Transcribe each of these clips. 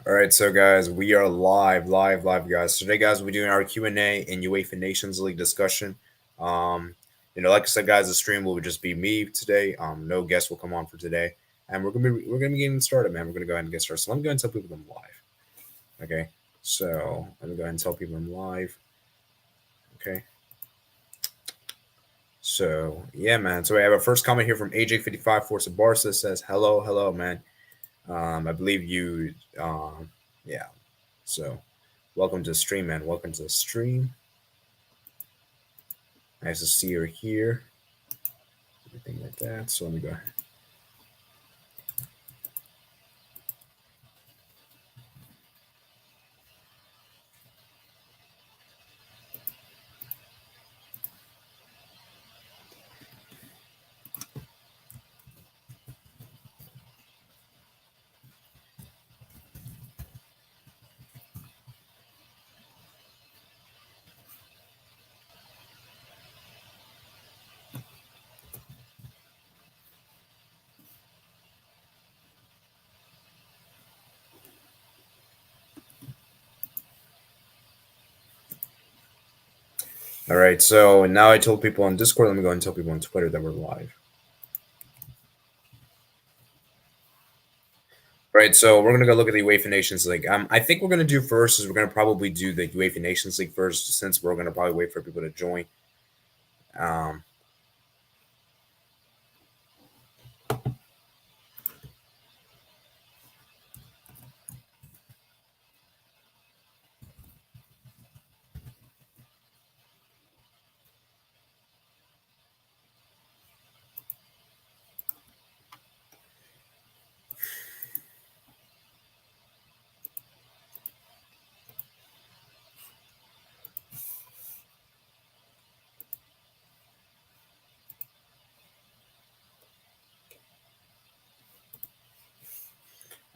All right, so guys, we are live, guys. Today, guys, we're doing our Q&A and UEFA Nations League discussion. Like I said, guys, the stream will just be me today. No guests will come on for today, and we're gonna be getting started, man. We're gonna go ahead and get started. So let me go ahead and tell people I'm live. Okay, so let me go ahead and tell people I'm live. Okay, so yeah, man. So we have our first comment here from AJ55 Force of Barca says, "Hello, man. I believe you. Yeah. So." Welcome to the stream, man. Welcome to the stream. Nice to see you here. Everything like that. So let me go. All right. So now I told people on Discord. Let me go and tell people on Twitter that we're live. All right. So we're gonna go look at the UEFA Nations League. I think we're gonna do first is we're gonna probably do the UEFA Nations League first, since we're gonna probably wait for people to join. Um,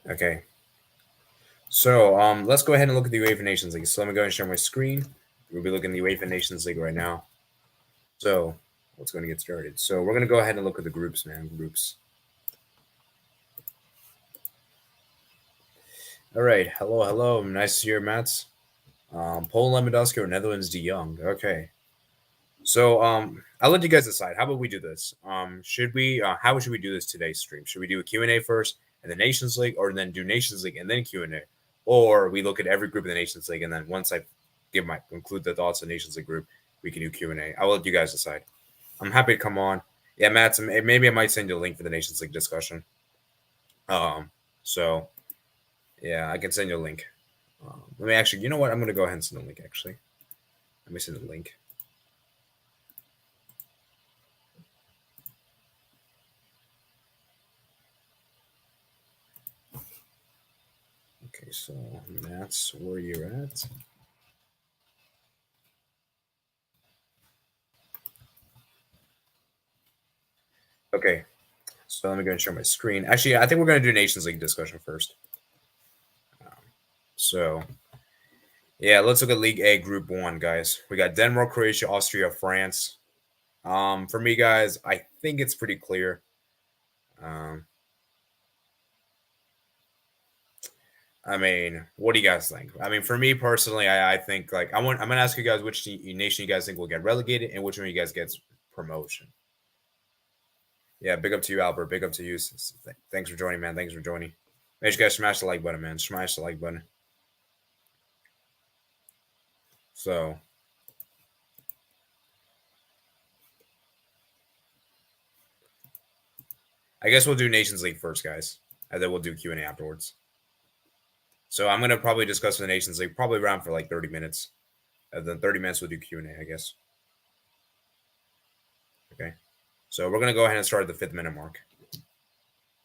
okay. So let's go ahead and look at the UEFA Nations League. So let me go and share my screen. We'll be looking at the UEFA Nations League right now. So let's go and get started. So we're gonna go ahead and look at the groups, man. Groups. All right. Hello. Nice to see you, Mats. Poland, Lewandowski, or Netherlands, De Jong. Okay. So I'll let you guys decide. How about we do this? Should we? How should we do this today's stream? Should we do a Q&A first and the Nations League, or then do Nations League and then Q&A, or we look at every group in the Nations League and then once I conclude the thoughts of the Nations League group, we can do Q&A. I'll let you guys decide. I'm happy to come on. Yeah, Matt. Maybe I might send you a link for the Nations League discussion. So yeah, I can send you a link. Let me actually. You know what? I'm gonna go ahead and send a link. Actually, let me send a link. Okay, so that's where you're at. Okay, so let me go and share my screen. Actually, I think we're going to do Nations League discussion first. So, yeah, let's look at League A, Group 1, guys. We got Denmark, Croatia, Austria, France. For me, guys, I think it's pretty clear. I mean, what do you guys think? I mean, for me personally, I think like I'm gonna ask you guys which nation you guys think will get relegated and which one you guys gets promotion. Yeah, big up to you, Albert. Big up to you. Thanks for joining, man. Thanks for joining. Make sure you guys smash the like button, man. Smash the like button. So, I guess we'll do Nations League first, guys, and then we'll do Q&A afterwards. So I'm gonna probably discuss the Nations League probably around for like 30 minutes, and then 30 minutes we'll do Q&A, I guess. Okay. So we're gonna go ahead and start at the 5th minute mark.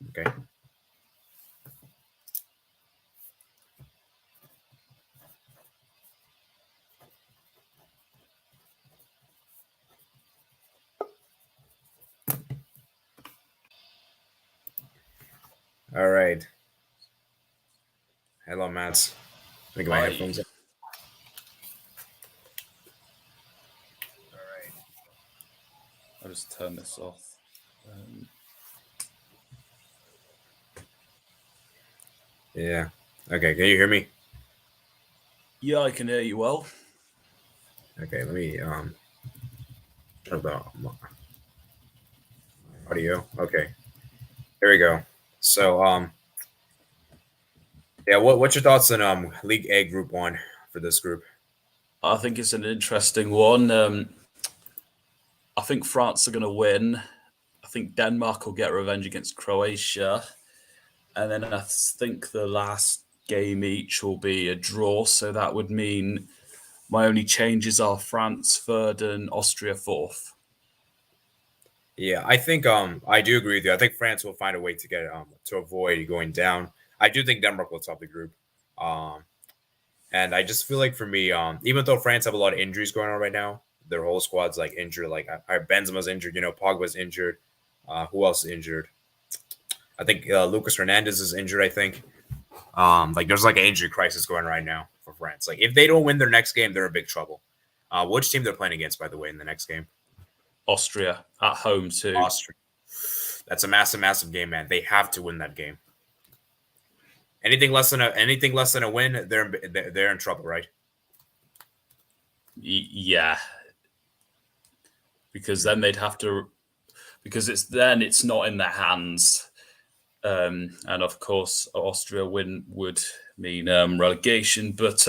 Okay. All right. Hello, Mats. Let me get my Hi. headphones up. All right. I'll just turn this off. Yeah. Okay, can you hear me? Yeah, I can hear you well. Okay, let me turn the audio. Okay, here we go. So yeah, what's your thoughts on League A Group One for this group? I think it's an interesting one. I think France are going to win. I think Denmark will get revenge against Croatia. And then I think the last game each will be a draw. So that would mean my only changes are France third and Austria fourth. Yeah, I think I do agree with you. I think France will find a way to get to avoid going down. I do think Denmark will top the group. Um and I just feel like for me, even though France have a lot of injuries going on right now, their whole squad's like injured. Like Benzema's injured, Pogba's injured. Who else is injured? I think Lucas Hernandez is injured. I think like there's like an injury crisis going right now for France. Like if they don't win their next game, they're in big trouble. Which team they're playing against, by the way, in the next game? Austria at home too. Austria. That's a massive, massive game, man. They have to win that game. Anything less than a win, they're in trouble, right? Yeah, because then they'd have to, because it's not in their hands. And of course, Austria win would mean relegation. But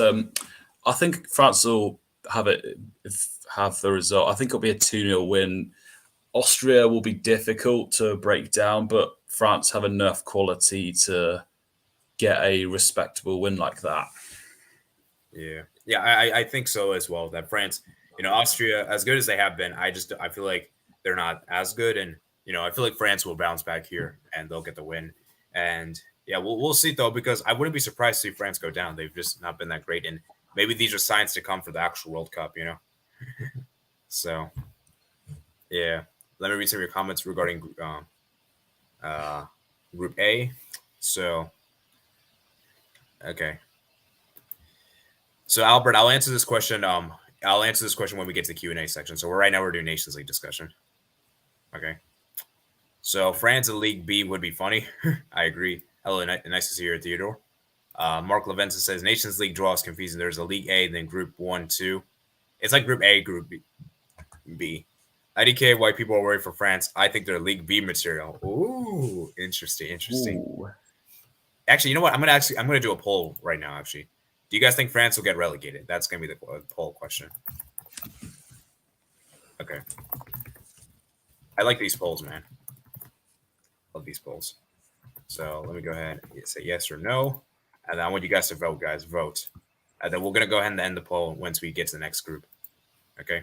I think France will have the result. I think it'll be a 2-0 win. Austria will be difficult to break down, but France have enough quality to get a respectable win like that. Yeah, I think so as well. That France, Austria, as good as they have been, I feel like they're not as good, and I feel like France will bounce back here and they'll get the win. And yeah, we'll see though, because I wouldn't be surprised to see France go down. They've just not been that great, and maybe these are signs to come for the actual World Cup. So yeah, let me read some of your comments regarding uh, Group A. So okay. So Albert, I'll answer this question. I'll answer this question when we get to the Q&A section. So right now we're doing Nations League discussion. Okay. So France in League B would be funny. I agree. Hello, nice to see you, Theodore. Mark Levenson says Nations League draw is confusing. There's a League A, then Group 1, 2. It's like Group A, Group B. IDK, why people are worried for France. I think they're League B material. Ooh, interesting. Ooh. Actually, you know what? I'm gonna do a poll right now. Actually, do you guys think France will get relegated? That's gonna be the poll question. Okay. I like these polls, man. Love these polls. So let me go ahead and say yes or no, and I want you guys to vote, guys. Vote, and then we're gonna go ahead and end the poll once we get to the next group. Okay.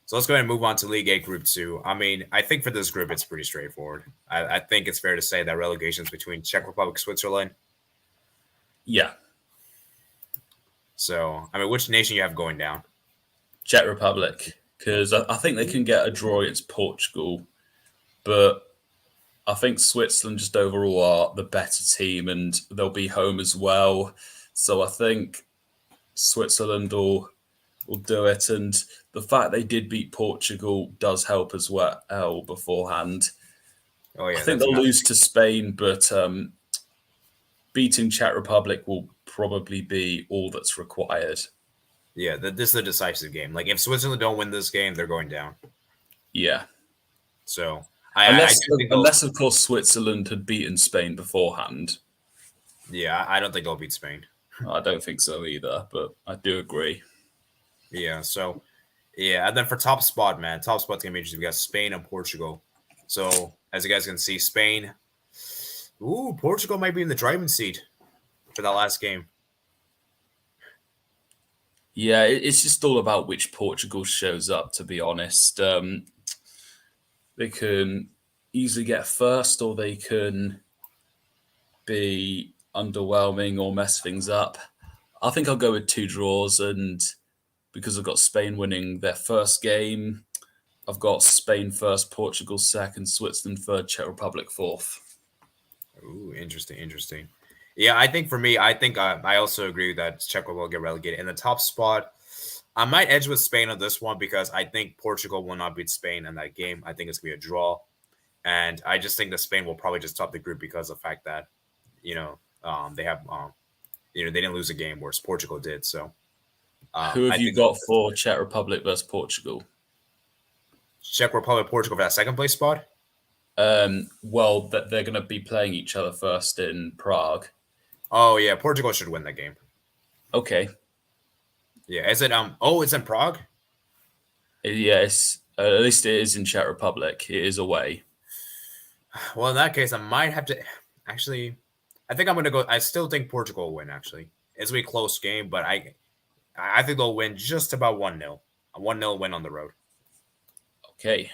So let's go ahead and move on to League A Group 2. I mean, I think for this group, it's pretty straightforward. I think it's fair to say that relegation is between Czech Republic, Switzerland. Yeah. So, I mean, which nation you have going down? Czech Republic, because I think they can get a draw against Portugal, but I think Switzerland just overall are the better team and they'll be home as well. So I think Switzerland will do it. And the fact they did beat Portugal does help as well beforehand. Oh, yeah. I think they'll lose to Spain, but beating Czech Republic will probably be all that's required. Yeah, this is a decisive game. Like, if Switzerland don't win this game, they're going down. Yeah. So, unless of course, Switzerland had beaten Spain beforehand. Yeah, I don't think they'll beat Spain. I don't think so either, but I do agree. Yeah, so, yeah, and then for top spot, man, top spot's going to be interesting. We got Spain and Portugal. So, as you guys can see, Spain, Portugal might be in the driving seat for that last game. Yeah, it's just all about which Portugal shows up, to be honest. They can easily get first, or they can be underwhelming or mess things up. I think I'll go with 2 draws, and because I've got Spain winning their first game, I've got Spain first, Portugal second, Switzerland third, Czech Republic fourth. Ooh, interesting. Yeah, I think for me, I also agree that Czech will get relegated. In the top spot, I might edge with Spain on this one because I think Portugal will not beat Spain in that game. I think it's going to be a draw. And I just think that Spain will probably just top the group because of the fact that, they have they didn't lose a game, whereas Portugal did. So Who have I you think they'll got for Czech Republic versus Portugal? Czech Republic, Portugal for that second place spot. Well, they're going to be playing each other first in Prague. Oh yeah, Portugal should win that game. Okay. Yeah, is it Oh, it's in Prague. Yes, at least it is in Czech Republic. It is away. Well, in that case, I might have to actually. I think I'm gonna go. I still think Portugal will win. Actually, it's gonna be a close game, but I think they'll win just about 1-0. A 1-0 win on the road. Okay.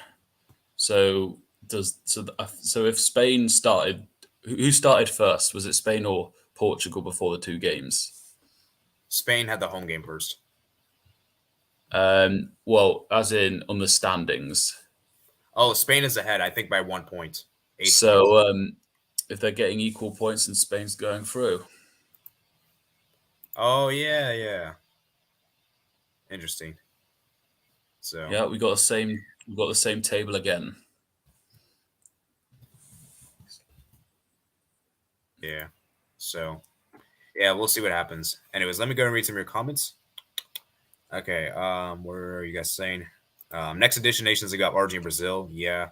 So if Spain started, who started first? Was it Spain or Portugal before the two games? Spain had the home game first. Well, as in on the standings. Oh, Spain is ahead. I think by 1 point. So if they're getting equal points, then Spain's going through. Oh yeah. Interesting. So yeah, we got the same table again. Yeah. So yeah, we'll see what happens. Anyways, let me go and read some of your comments. Okay, what are you guys saying? Next edition nations, we got Argentina, Brazil. Yeah.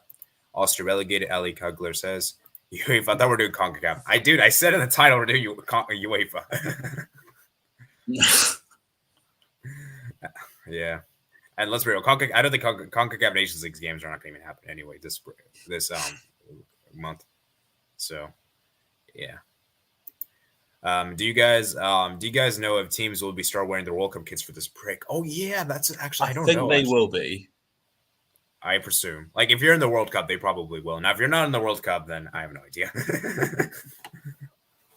Austria relegated. Ali Kugler says. UEFA. I thought we were doing CONCACAF. I said in the title we're doing UEFA. Yeah. And let's be real. I don't think CONCACAF Nations League games are not going to even happen anyway this month. So, yeah. Do you guys know if teams will start wearing their World Cup kits for this break? Oh yeah, that's actually I don't know. I think they will be. I presume. Like if you're in the World Cup, they probably will. Now, if you're not in the World Cup, then I have no idea.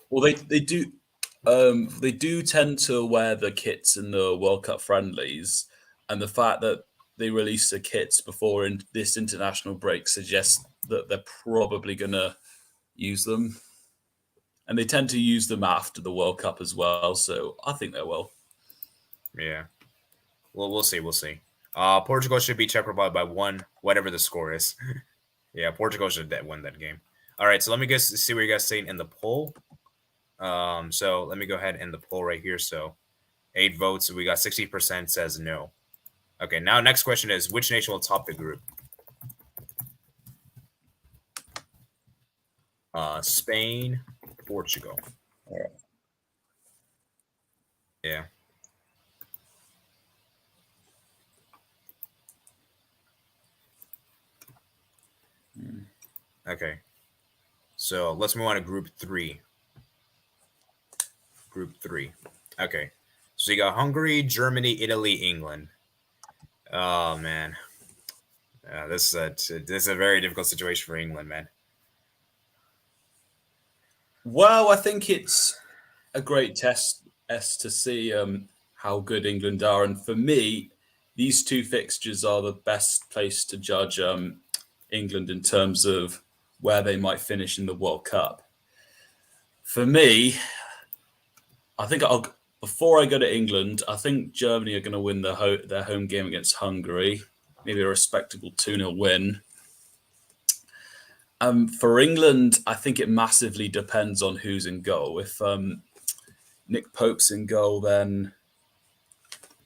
Well, they do. They do tend to wear the kits in the World Cup friendlies, and the fact that they release the kits before this international break suggests that they're probably going to use them. And they tend to use them after the World Cup as well, so I think they will. Yeah. Well, we'll see. Portugal should beat Czech Republic by 1, whatever the score is. Yeah, Portugal should win that game. All right, so let me see what you guys saying in the poll. So let me go ahead and the poll right here. So 8 votes. We got 60% says no. Okay, now next question is which nation will top the group? Spain, Portugal. Yeah. Okay. So let's move on to group 3. Group 3. Okay. So you got Hungary, Germany, Italy, England. Oh man. This is a very difficult situation for England, man. Well, I think it's a great test to see how good England are. And for me, these two fixtures are the best place to judge England in terms of where they might finish in the World Cup. For me, I think before I go to England, I think Germany are going to win their home game against Hungary, maybe a respectable 2-0 win. For England, I think it massively depends on who's in goal. If Nick Pope's in goal, then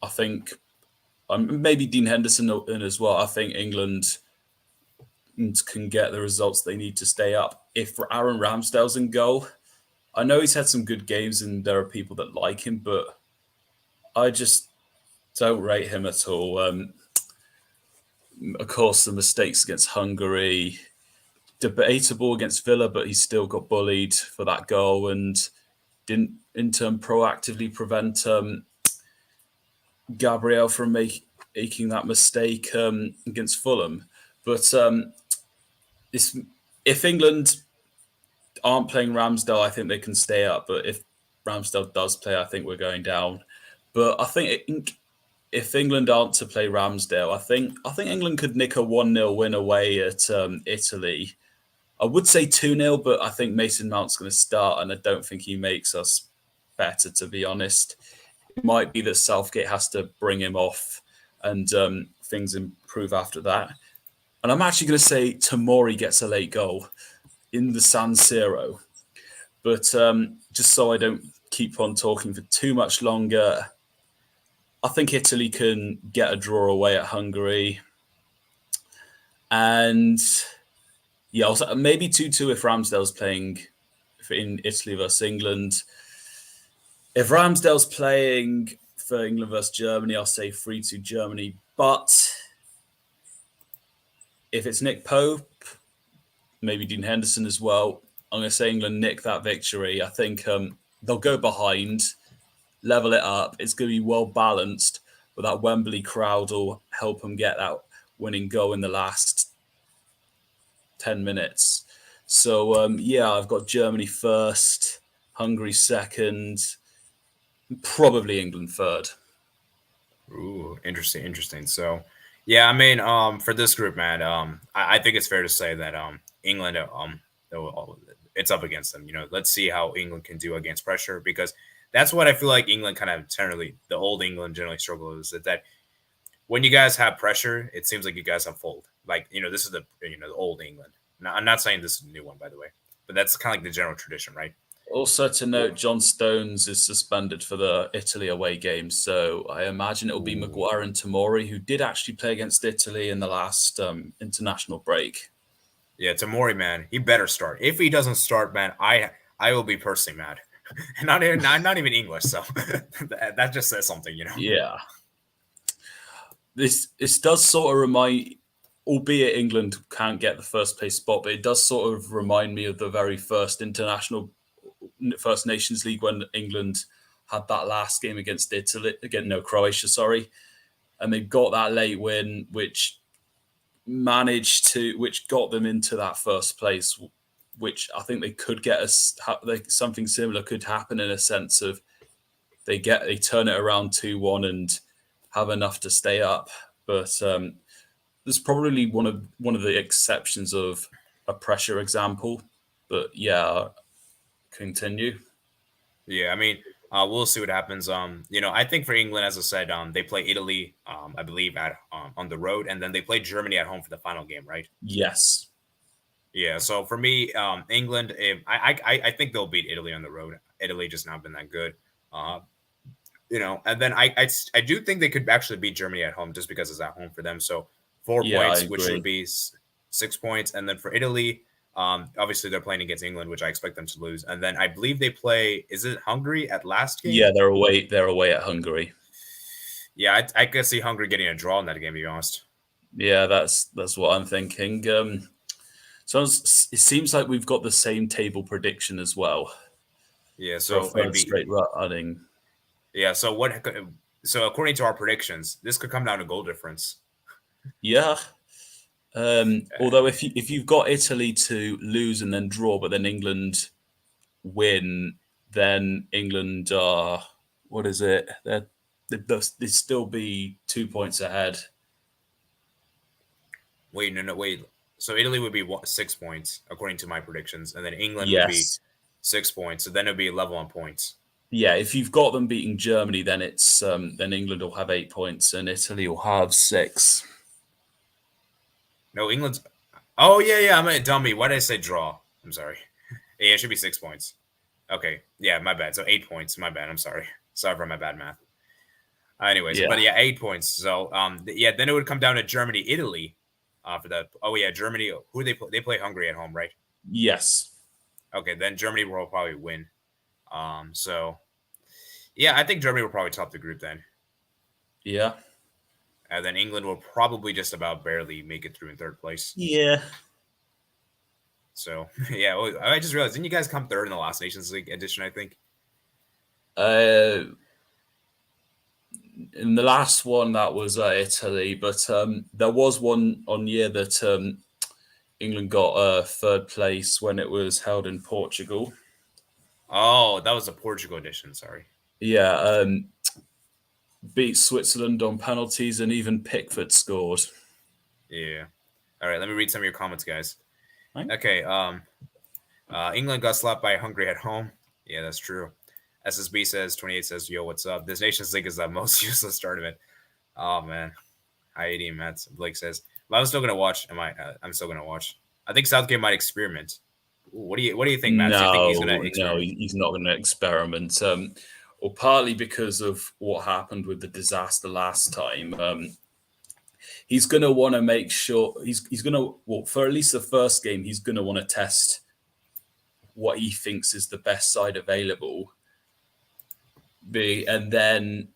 I think maybe Dean Henderson in as well. I think England can get the results they need to stay up. If Aaron Ramsdale's in goal, I know he's had some good games and there are people that like him, but I just don't rate him at all. Of course, the mistakes against Hungary, debatable against Villa, but he still got bullied for that goal and didn't in turn proactively prevent Gabriel from making that mistake against Fulham. But if England aren't playing Ramsdale, I think they can stay up. But if Ramsdale does play, I think we're going down. But I think if England aren't to play Ramsdale, I think England could nick a 1-0 win away at Italy. I would say 2-0, but I think Mason Mount's going to start, and I don't think he makes us better, to be honest. It might be that Southgate has to bring him off and things improve after that. And I'm actually going to say Tomori gets a late goal in the San Siro. But just so I don't keep on talking for too much longer. I think Italy can get a draw away at Hungary. And yeah, also maybe 2-2 if Ramsdale's playing in Italy versus England. If Ramsdale's playing for England versus Germany, I'll say 3-2 Germany. But if it's Nick Pope, maybe Dean Henderson as well, I'm going to say England nick that victory. I think they'll go behind, level it up. It's going to be well balanced, but that Wembley crowd will help them get that winning goal in the last 10 minutes. So, yeah, I've got Germany first, Hungary second, probably England third. Ooh, interesting. So, yeah, I mean, for this group, man, I think it's fair to say that England, it's up against them. You know, let's see how England can do against pressure, because that's what I feel like England kind of generally, the old England generally struggles is that when you guys have pressure, it seems like you guys have fold. Like, you know, this is the old England. Now, I'm not saying this is a new one, by the way, but that's kind of like the general tradition, right? Also to note, John Stones is suspended for the Italy away game, so I imagine it will be Maguire and Tomori, who did actually play against Italy in the last international break. Yeah, Tomori, man, he better start. If he doesn't start, man, I will be personally mad. not even English, so that just says something, you know. Yeah, this does sort of remind, albeit England can't get the first place spot, but it does sort of remind me of the very first First Nations League when England had that last game against Croatia, sorry, and they got that late win, which got them into that first place, which I think they could get something similar could happen in a sense of they turn it around 2-1 and have enough to stay up, but there's probably one of the exceptions of a pressure example, but yeah. Continue. Yeah, I mean, we'll see what happens. I think for England, as I said, they play Italy, I believe, at on the road, and then they play Germany at home for the final game, right? Yes. Yeah. So for me, England, I think they'll beat Italy on the road. Italy just not been that good, and then I do think they could actually beat Germany at home just because it's at home for them. So 4 points, which would be 6 points, and then for Italy. Obviously, they're playing against England, which I expect them to lose. And then I believe they play. Is it Hungary at last game? Yeah, they're away. They're away at Hungary. Yeah, I could see Hungary getting a draw in that game. To be honest. Yeah, that's what I'm thinking. So it seems like we've got the same table prediction as well. Yeah, so it'd be straight running. Yeah, so So according to our predictions, this could come down to goal difference. Yeah. Although if you've got Italy to lose and then draw, but then England win, then England are what is it? They'd still be 2 points ahead. Wait. So Italy would be 6 points according to my predictions, and then England would be 6 points. So then it'd be level on points. Yeah, if you've got them beating Germany, then it's then England will have 8 points and Italy will have 6. No, England's. Oh yeah. I'm a dummy. Why did I say draw? I'm sorry. Yeah, it should be 6 points. Okay. Yeah, my bad. So 8 points. My bad. I'm sorry. Sorry for my bad math. Anyways, but yeah, 8 points. So then it would come down to Germany, Italy, for that. Oh yeah, Germany. Who they play? They play Hungary at home, right? Yes. Okay, then Germany will probably win. So yeah, I think Germany will probably top the group then. Yeah. And then England will probably just about barely make it through in third place. Yeah. So, yeah, I just realized, didn't you guys come third in the last Nations League edition, I think? In the last one, that was Italy, but there was one year that England got third place when it was held in Portugal. Oh, that was the Portugal edition, sorry. Yeah, beat Switzerland on penalties, and even Pickford scored. Yeah. All right, let me read some of your comments, guys. Right. Okay. England got slapped by Hungary at home. Yeah, that's true. SSB says 28 says, "Yo, what's up? This Nations League is the most useless tournament." Oh man, hi 80 Matt. Blake says, "Well, I'm still gonna watch. I'm still gonna watch. I think Southgate might experiment. What do you think, Matt? Do you think he's going to No, experiment? he's not going to experiment. Or partly because of what happened with the disaster last time. He's going to want to make sure he's going to, well, for at least the first game, he's going to want to test what he thinks is the best side available. And then,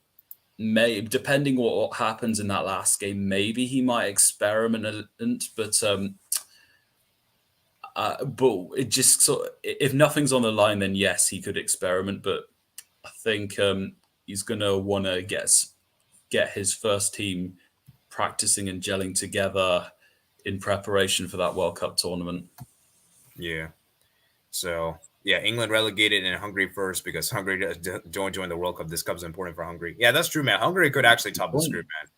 depending what happens in that last game, maybe he might experiment, but it just sort of, if nothing's on the line, then yes, he could experiment. But I think he's going to want to get his first team practicing and gelling together in preparation for that World Cup tournament. Yeah. So yeah, England relegated and Hungary first because Hungary don't join the World Cup. This cup's important for Hungary. Yeah, that's true, man. Hungary could actually top this group, man.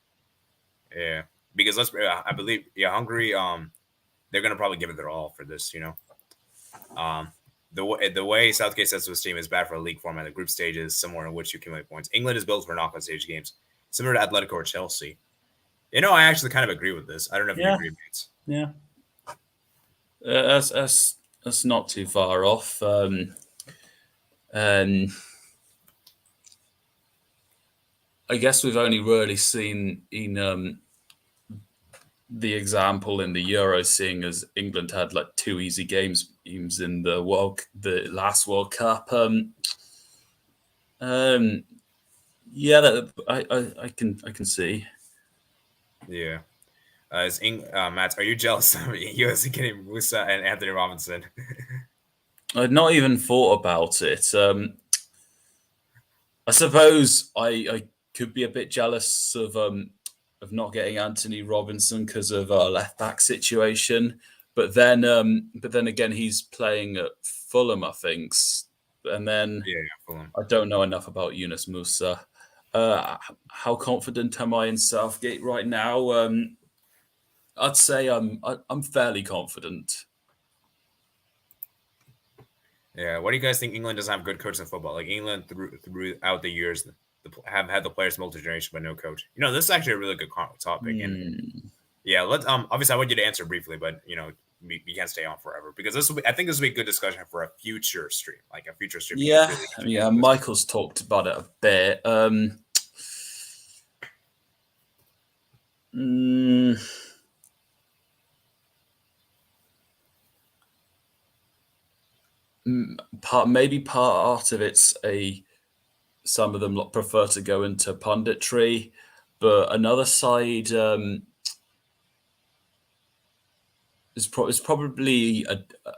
Yeah, because I believe, Hungary, they're gonna probably give it their all for this. The way Southgate sets his team is bad for a league format. The group stage is somewhere in which you accumulate points. England is built for knockout stage games, similar to Atletico or Chelsea. I actually kind of agree with this. I don't know if you agree, Mates. Yeah. That's not too far off. And I guess we've only really seen in the example in the Euros, seeing as England had like 2 easy games in the last World Cup. Yeah, that I can see. Yeah. Matt, are you jealous of USC getting Musa and Anthony Robinson? I'd not even thought about it. I suppose I could be a bit jealous of not getting Anthony Robinson because of our left back situation, but then again, he's playing at Fulham, I think, and then Fulham. I don't know enough about Yunus Musa. How confident am I in Southgate right now? I'd say I'm fairly confident. Yeah, what do you guys think? England doesn't have good coaches in football. Like England throughout the years have had the players multi-generation but no coach. This is actually a really good topic. And yeah, let's obviously I want you to answer briefly, but we can't stay on forever because I think this will be a good discussion for a future stream, like a future stream. Yeah, Michael's talked about it a bit. Maybe part of it's some of them prefer to go into punditry, but another side is probably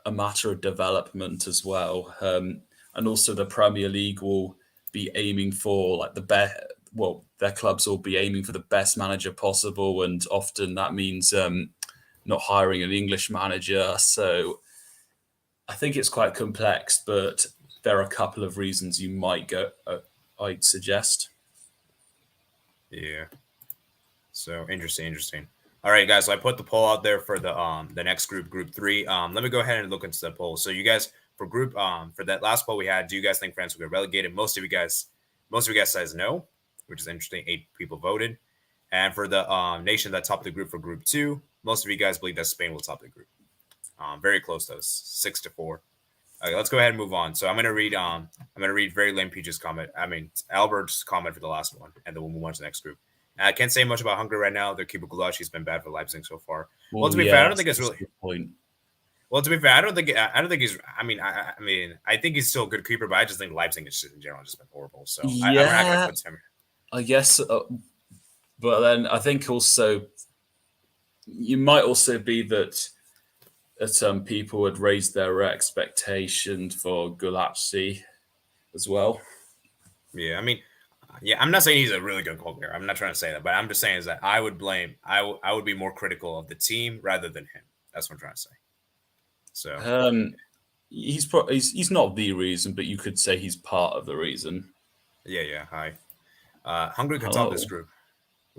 a matter of development as well, and also the Premier League will be aiming for like the best. Well, their clubs will be aiming for the best manager possible, and often that means not hiring an English manager. So I think it's quite complex, but there are a couple of reasons you might go. I'd suggest. Yeah. So interesting. All right, guys. So I put the poll out there for the next group 3. Let me go ahead and look into the poll. So you guys for that last poll we had, do you guys think France will get relegated? Most of you guys says no, which is interesting. 8 people voted. And for the nation that topped the group for group 2, most of you guys believe that Spain will top the group. Very close though, 6-4. Okay, let's go ahead and move on. So I'm gonna read Very Lame Peach's comment. I mean Albert's comment for the last one, and then we'll move on to the next group. I can't say much about Hungary right now. Their keeper Gulaski's been bad for Leipzig so far. Well, to be fair, I don't think it's really. Point. Well, to be fair, I don't think he's. I think he's still a good keeper, but I just think Leipzig in general just been horrible. So I'm not gonna put him. I guess, but then I think also you might also be that some people would raise their expectation for Gulaski as well. Yeah, I'm not saying he's a really good goalkeeper. I'm not trying to say that, but I'm just saying is that I would be more critical of the team rather than him. That's what I'm trying to say. So he's not the reason, but you could say he's part of the reason. Yeah. Hi. Hungary could top this group.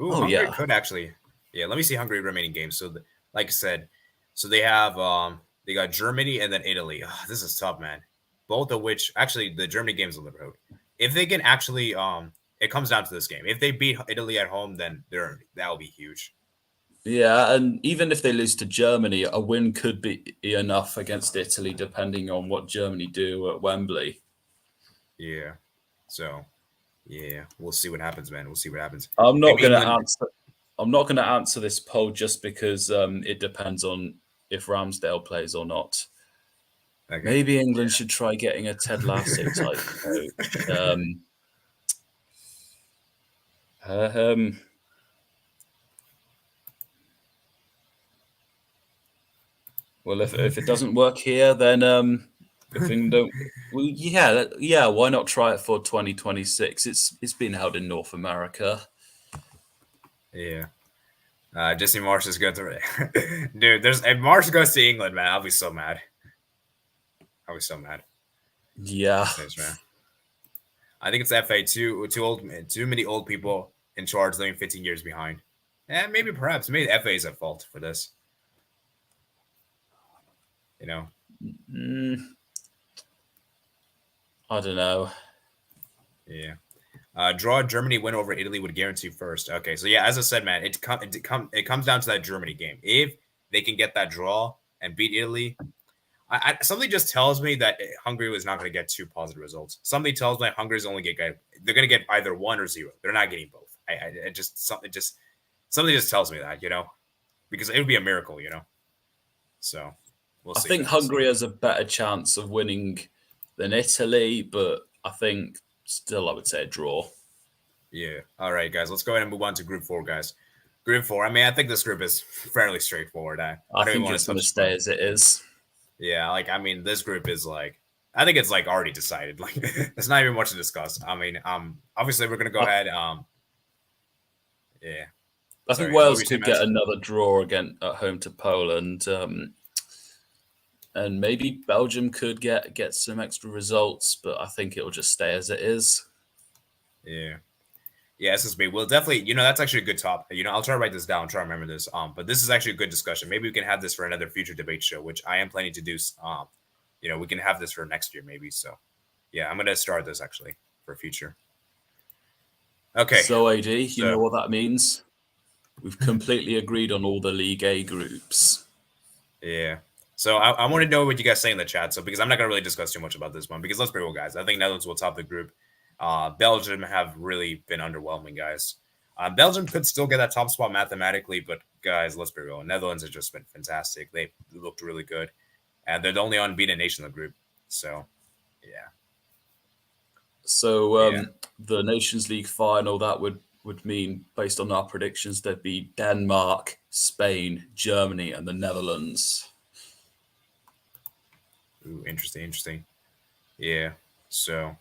Ooh, Hungary could actually. Yeah, let me see Hungary remaining games. So, like I said, so they have they got Germany and then Italy. Oh, this is tough, man. Both of which actually the Germany games on the road. If they can actually, it comes down to this game. If they beat Italy at home, then that'll be huge. Yeah, and even if they lose to Germany, a win could be enough against Italy, depending on what Germany do at Wembley. Yeah. So yeah, we'll see what happens, man. We'll see what happens. I'm not Maybe going to England. answer. I'm not going to answer this poll just because it depends on if Ramsdale plays or not. Okay. Maybe England should try getting a Ted Lasso type coach. Um, well, if it doesn't work here, then if England don't, well, yeah. Why not try it for 2026? It's been held in North America. Yeah. Jesse Marsh is going to dude. If Marsh goes to England, man, I'll be so mad. I'll be so mad. Yeah, Thanks, man. I think it's FA too many old people in charge, living 15 years behind. And maybe the FA is at fault for this. You know. mm, I don't know. Yeah. Draw Germany win over Italy would guarantee first. Okay, so yeah, as I said, man, it comes down to that Germany game. If they can get that draw and beat Italy, something just tells me that Hungary was not going to get two positive results. Something tells me Hungary's only they're going to get either 1 or 0. They're not getting both. Something just tells me that, because it would be a miracle, So we'll I see. think Hungary has a better chance of winning than Italy, but I think still I would say a draw. Yeah. All right, guys. Let's go ahead and move on to Group 4, guys. Group 4. I mean, I think this group is fairly straightforward. I I don't even think want it's to going to touch stay upon. as it is. Yeah, this group is I think it's already decided. There's not even much to discuss. I mean, obviously we're gonna go I, ahead. Yeah. I think Sorry. What were Wales you saying, could get Matt? another draw again at home to Poland, and maybe Belgium could get some extra results, but I think it will just stay as it is. Yeah. Yeah, SSB. Well, definitely. That's actually a good topic. I'll try to write this down. Try to remember this. But this is actually a good discussion. Maybe we can have this for another future debate show, which I am planning to do. We can have this for next year, maybe. So, yeah, I'm gonna start this actually for future. Okay. So, AD, you know So what that means? We've completely agreed on all the League A groups. yeah. So I want to know what you guys say in the chat. So because I'm not gonna really discuss too much about this one because let's be real, guys. I think Netherlands will top the group. Belgium have really been underwhelming, guys. Belgium could still get that top spot mathematically, but guys, let's be real. Netherlands has just been fantastic. They looked really good, and they're the only unbeaten nation in the group. So yeah, So yeah, the Nations League final that would mean, based on our predictions, there'd be Denmark, Spain, Germany, and the Netherlands. ooh, interesting. Yeah, so.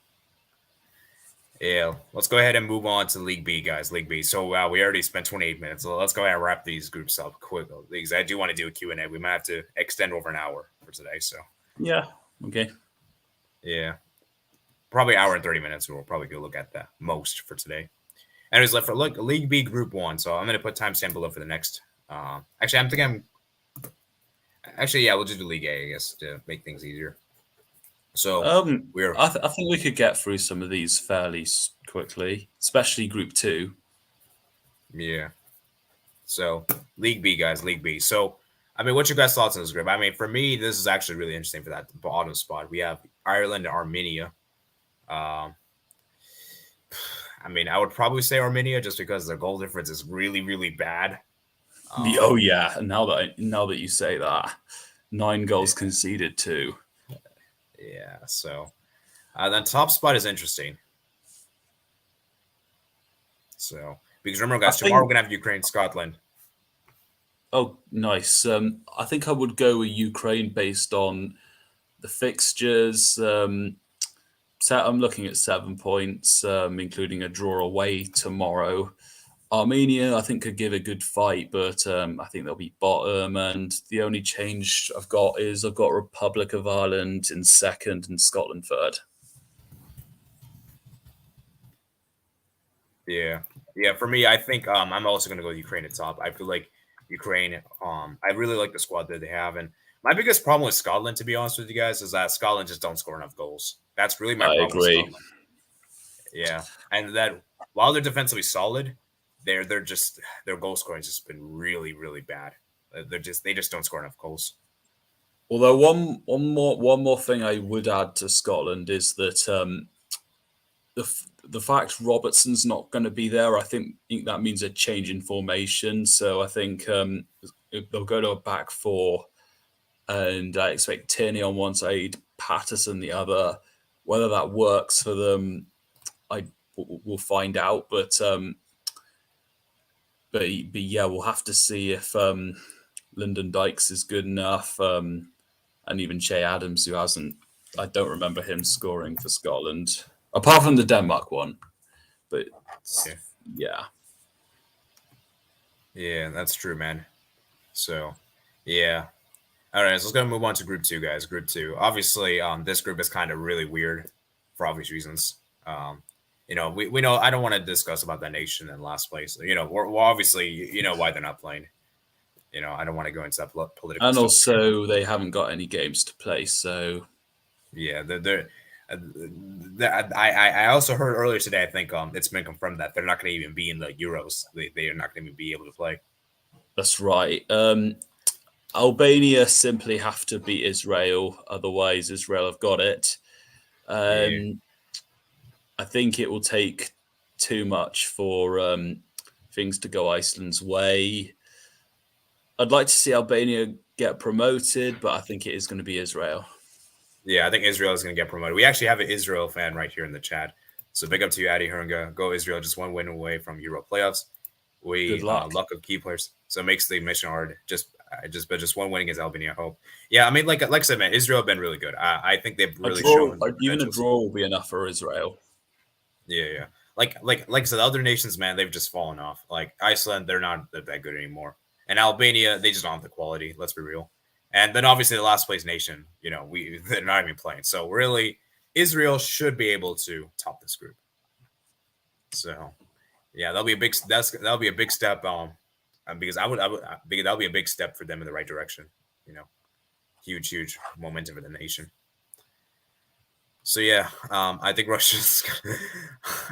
Yeah, let's go ahead and move on to League B, guys. League B. So we already spent 28 minutes. So let's go ahead and wrap these groups up quick because I do want to do a Q&A. We might have to extend over an hour for today. So Yeah. Okay. yeah, probably an hour and 30 minutes. We'll probably go look at that most for today. Anyways, for League B, Group 1. So I'm going to put timestamp below for the next. Actually, yeah, we'll just do League A, I guess, to make things easier. So I think we could get through some of these fairly quickly, especially Group 2. Yeah. So League B, guys, League B. So I mean, what's your guys' thoughts on this group? I mean, for me, this is actually really interesting for that bottom spot. We have Ireland and Armenia. I mean, I would probably say Armenia just because their goal difference is really, really bad. Oh yeah, now that you say that, 9 goals conceded too. Yeah. So then top spot is interesting. So because remember, guys, tomorrow we're gonna have Ukraine, Scotland. Oh, nice. I think I would go with Ukraine based on the fixtures. I'm looking at 7 points, including a draw away tomorrow. Armenia, I think, could give a good fight, but I think they'll be bottom. And the only change I've got Republic of Ireland in second and Scotland third. Yeah. Yeah. For me, I think I'm also gonna go with Ukraine at top. I feel like Ukraine. I really like the squad that they have, and my biggest problem with Scotland, to be honest with you guys, is that Scotland just don't score enough goals. That's really my I problem with agree. Scotland. Yeah, and that while they're defensively solid, they're just their goal scoring has just been really really bad. They just don't score enough goals. Although one more thing I would add to Scotland is that the fact Robertson's not going to be there, I think that means a change in formation. So I think they'll go to a back four, and I expect Tierney on one side, Patterson the other. Whether that works for them, we'll find out. But yeah, we'll have to see if Lyndon Dykes is good enough, and even Che Adams, who hasn't. I don't remember him scoring for Scotland, apart from the Denmark one. But yeah, that's true, man. So yeah. All right, so let's go move on to Group 2, guys. Group 2. Obviously, this group is kind of really weird for obvious reasons. We know I don't want to discuss about the nation in last place. We're obviously, why they're not playing. I don't want to go into that political. And stuff. Also, they haven't got any games to play, so yeah, I also heard earlier today. I think it's been confirmed that they're not going to even be in the Euros. They are not going to be able to play. That's right. Albania simply have to beat Israel, otherwise Israel have got it. I think it will take too much for things to go Iceland's way. I'd like to see Albania get promoted, but I think it is going to be Israel. Yeah, I think Israel is going to get promoted. We actually have an Israel fan right here in the chat. So big up to you, Adi Hernga. Go Israel, just one win away from Euro playoffs. Good luck. Luck of key players. So it makes the mission hard. Just one win against Albania, I hope. Yeah, I mean, like I said, man, Israel have been really good. I think they've really shown. Even a draw will be enough for Israel. Yeah. Like I said, the other nations, man, they've just fallen off. Like Iceland, they're not that good anymore. And Albania, they just don't have the quality. Let's be real. And then obviously the last place nation, they're not even playing. So really, Israel should be able to top this group. So yeah, that'll be a big step. Because that'll be a big step for them in the right direction. Huge momentum for the nation. So yeah, I think Russia's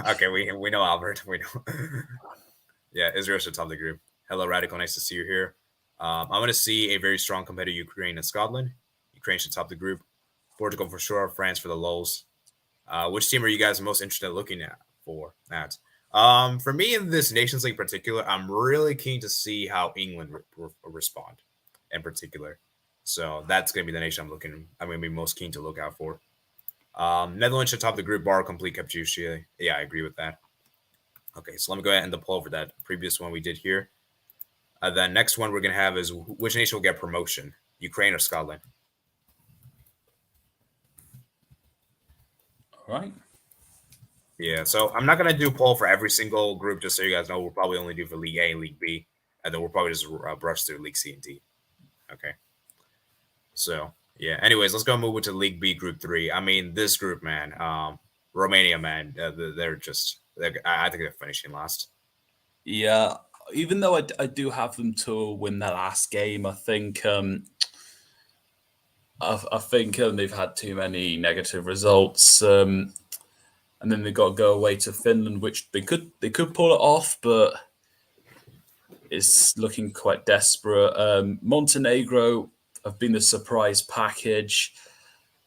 okay. We know Albert. We know. Yeah, Israel should top the group. Hello, Radical. Nice to see you here. I'm going to see a very strong competitor, Ukraine and Scotland. Ukraine should top the group. Portugal for sure. France for the lulz. Which team are you guys most interested in looking at for that? For me in this Nations League in particular, I'm really keen to see how England respond in particular. So that's going to be the nation I'm going to be most keen to look out for. Netherlands should top the group bar complete Capjucia. Yeah, I agree with that. Okay, so let me go ahead and end the poll for that previous one we did here. The next one we're going to have is which nation will get promotion, Ukraine or Scotland? All right. Yeah, so I'm not going to do a poll for every single group, just so you guys know. We'll probably only do for League A and League B, and then we'll probably just brush through League C and D. Okay. So, yeah. Anyways, let's go move to League B, Group 3. I mean, this group, man, Romania, man, I think they're finishing last. Yeah, even though I do have them to win their last game, I think they've had too many negative results, and then they've got to go away to Finland, which they could pull it off, but it's looking quite desperate. Montenegro have been the surprise package.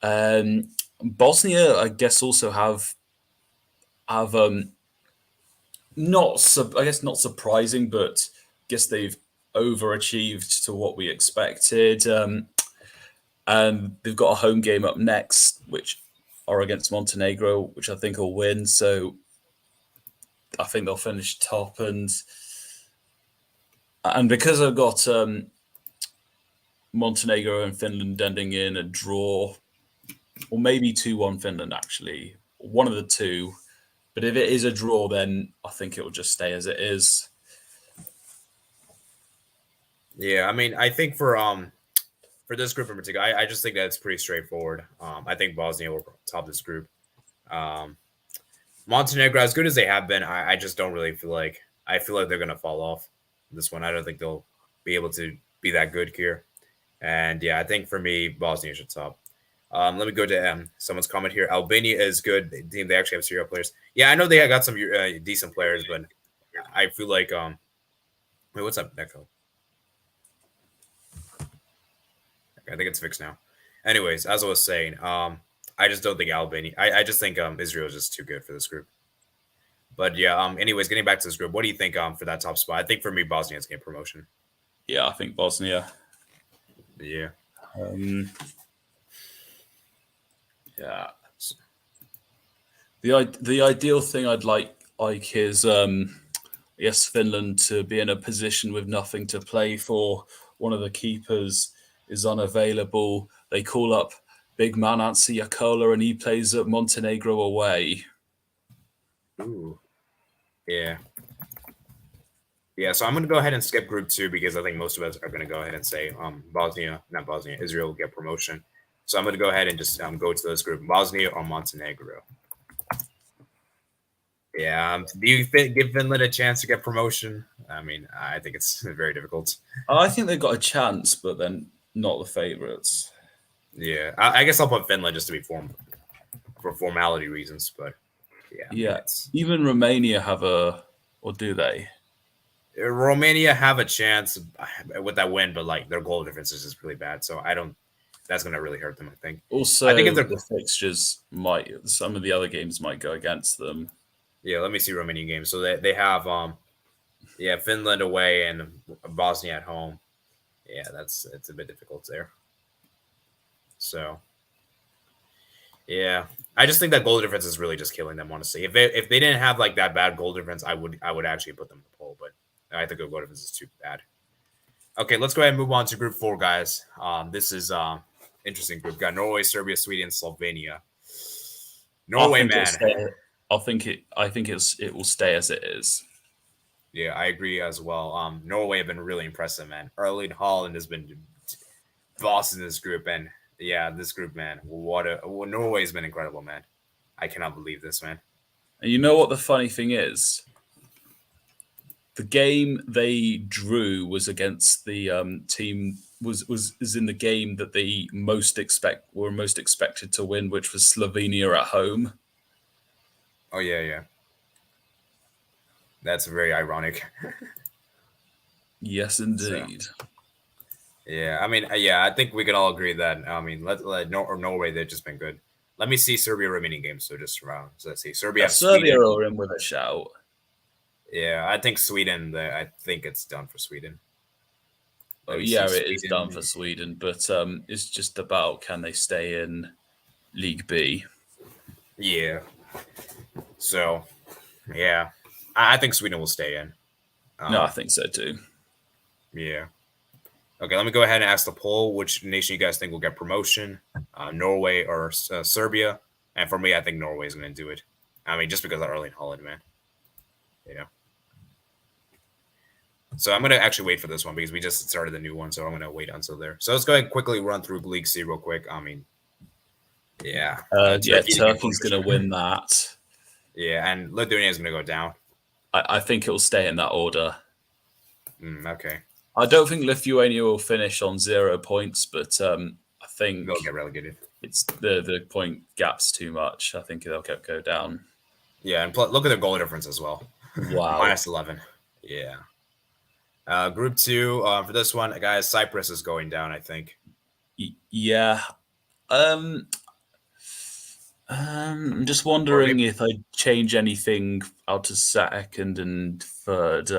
Bosnia, I guess, also have not surprising, but I guess they've overachieved to what we expected. And they've got a home game up next, which are against Montenegro, which I think will win. So I think they'll finish top. And because I've got Montenegro and Finland ending in a draw, or maybe 2-1 Finland, actually, one of the two. But if it is a draw, then I think it will just stay as it is. Yeah, I mean, I think for this group in particular, I just think that it's pretty straightforward. I think Bosnia will top this group. Montenegro, as good as they have been, I just don't really feel like they're going to fall off this one. I don't think they'll be able to be that good here. And yeah, I think for me, Bosnia should top. Let me go to someone's comment here. Albania is good. They actually have serial players. Yeah, I know they got some decent players, but I feel like wait, what's up, Echo? Okay, I think it's fixed now. Anyways, as I was saying, I just don't think Albania. I just think Israel is just too good for this group. But yeah, anyways, getting back to this group, what do you think for that top spot? I think for me, Bosnia's getting promotion. Yeah, I think Bosnia. Yeah. Yeah. The ideal thing I'd like is yes, Finland to be in a position with nothing to play for. One of the keepers is unavailable. They call up big man Anssi Jakola and he plays at Montenegro away. Ooh. Yeah. Yeah, so I'm going to go ahead and skip group 2 because I think most of us are going to go ahead and say Israel will get promotion. So I'm going to go ahead and just go to this group, Bosnia or Montenegro. Yeah, do you give Finland a chance to get promotion? I mean, I think it's very difficult. I think they've got a chance, but then not the favourites. Yeah, I guess I'll put Finland just to be for formality reasons, but yeah. Even Romania have or do they? Romania have a chance with that win, but like their goal difference is just really bad. So I don't. That's going to really hurt them. I think. Also, I think if the fixtures some of the other games might go against them. Yeah, let me see Romanian games. So they have Finland away and Bosnia at home. Yeah, it's a bit difficult there. So yeah, I just think that goal difference is really just killing them. Honestly, if they didn't have like that bad goal difference, I would actually put them in the poll. But I think the goal difference is too bad. Okay, let's go ahead and move on to Group 4, guys. This is interesting group. We've got Norway, Serbia, Sweden, Slovenia. Norway, man. I think it will stay as it is. Yeah, I agree as well. Norway have been really impressive, man. Erling Haaland has been bossing this group, and yeah, this group, man. Norway's been incredible, man. I cannot believe this, man. And you know what the funny thing is? The game they drew was against the team was in the game that they were most expected to win, which was Slovenia at home. Oh yeah. That's very ironic. Yes, indeed. So, yeah, I mean, I think we can all agree that. I mean, let Norway, they've just been good. Let me see Serbia remaining games. So just around. So let's see Serbia. Serbia are in with a shout. Yeah, I think Sweden. I think it's done for Sweden. It is done for Sweden, but it's just about can they stay in League B? Yeah. So, yeah, I think Sweden will stay in. No, I think so too. Yeah. Okay, let me go ahead and ask the poll. Which nation you guys think will get promotion? Norway or Serbia? And for me, I think Norway is going to do it. I mean, just because of Erling Haaland, man. You know. So I'm going to actually wait for this one because we just started the new one. So I'm going to wait until there. So let's go ahead and quickly run through League C real quick. I mean, yeah. Turkey's going to win that. Yeah, and Lithuania is going to go down. I think it will stay in that order. Okay. I don't think Lithuania will finish on 0 points, but I think they'll get relegated. It's the point gap's too much. I think they'll go down. Yeah, and look at their goal difference as well. Wow. -11. Yeah. Group 2 for this one, guys. Cyprus is going down. I think. Yeah. I'm just wondering if I'd change anything out to second and third.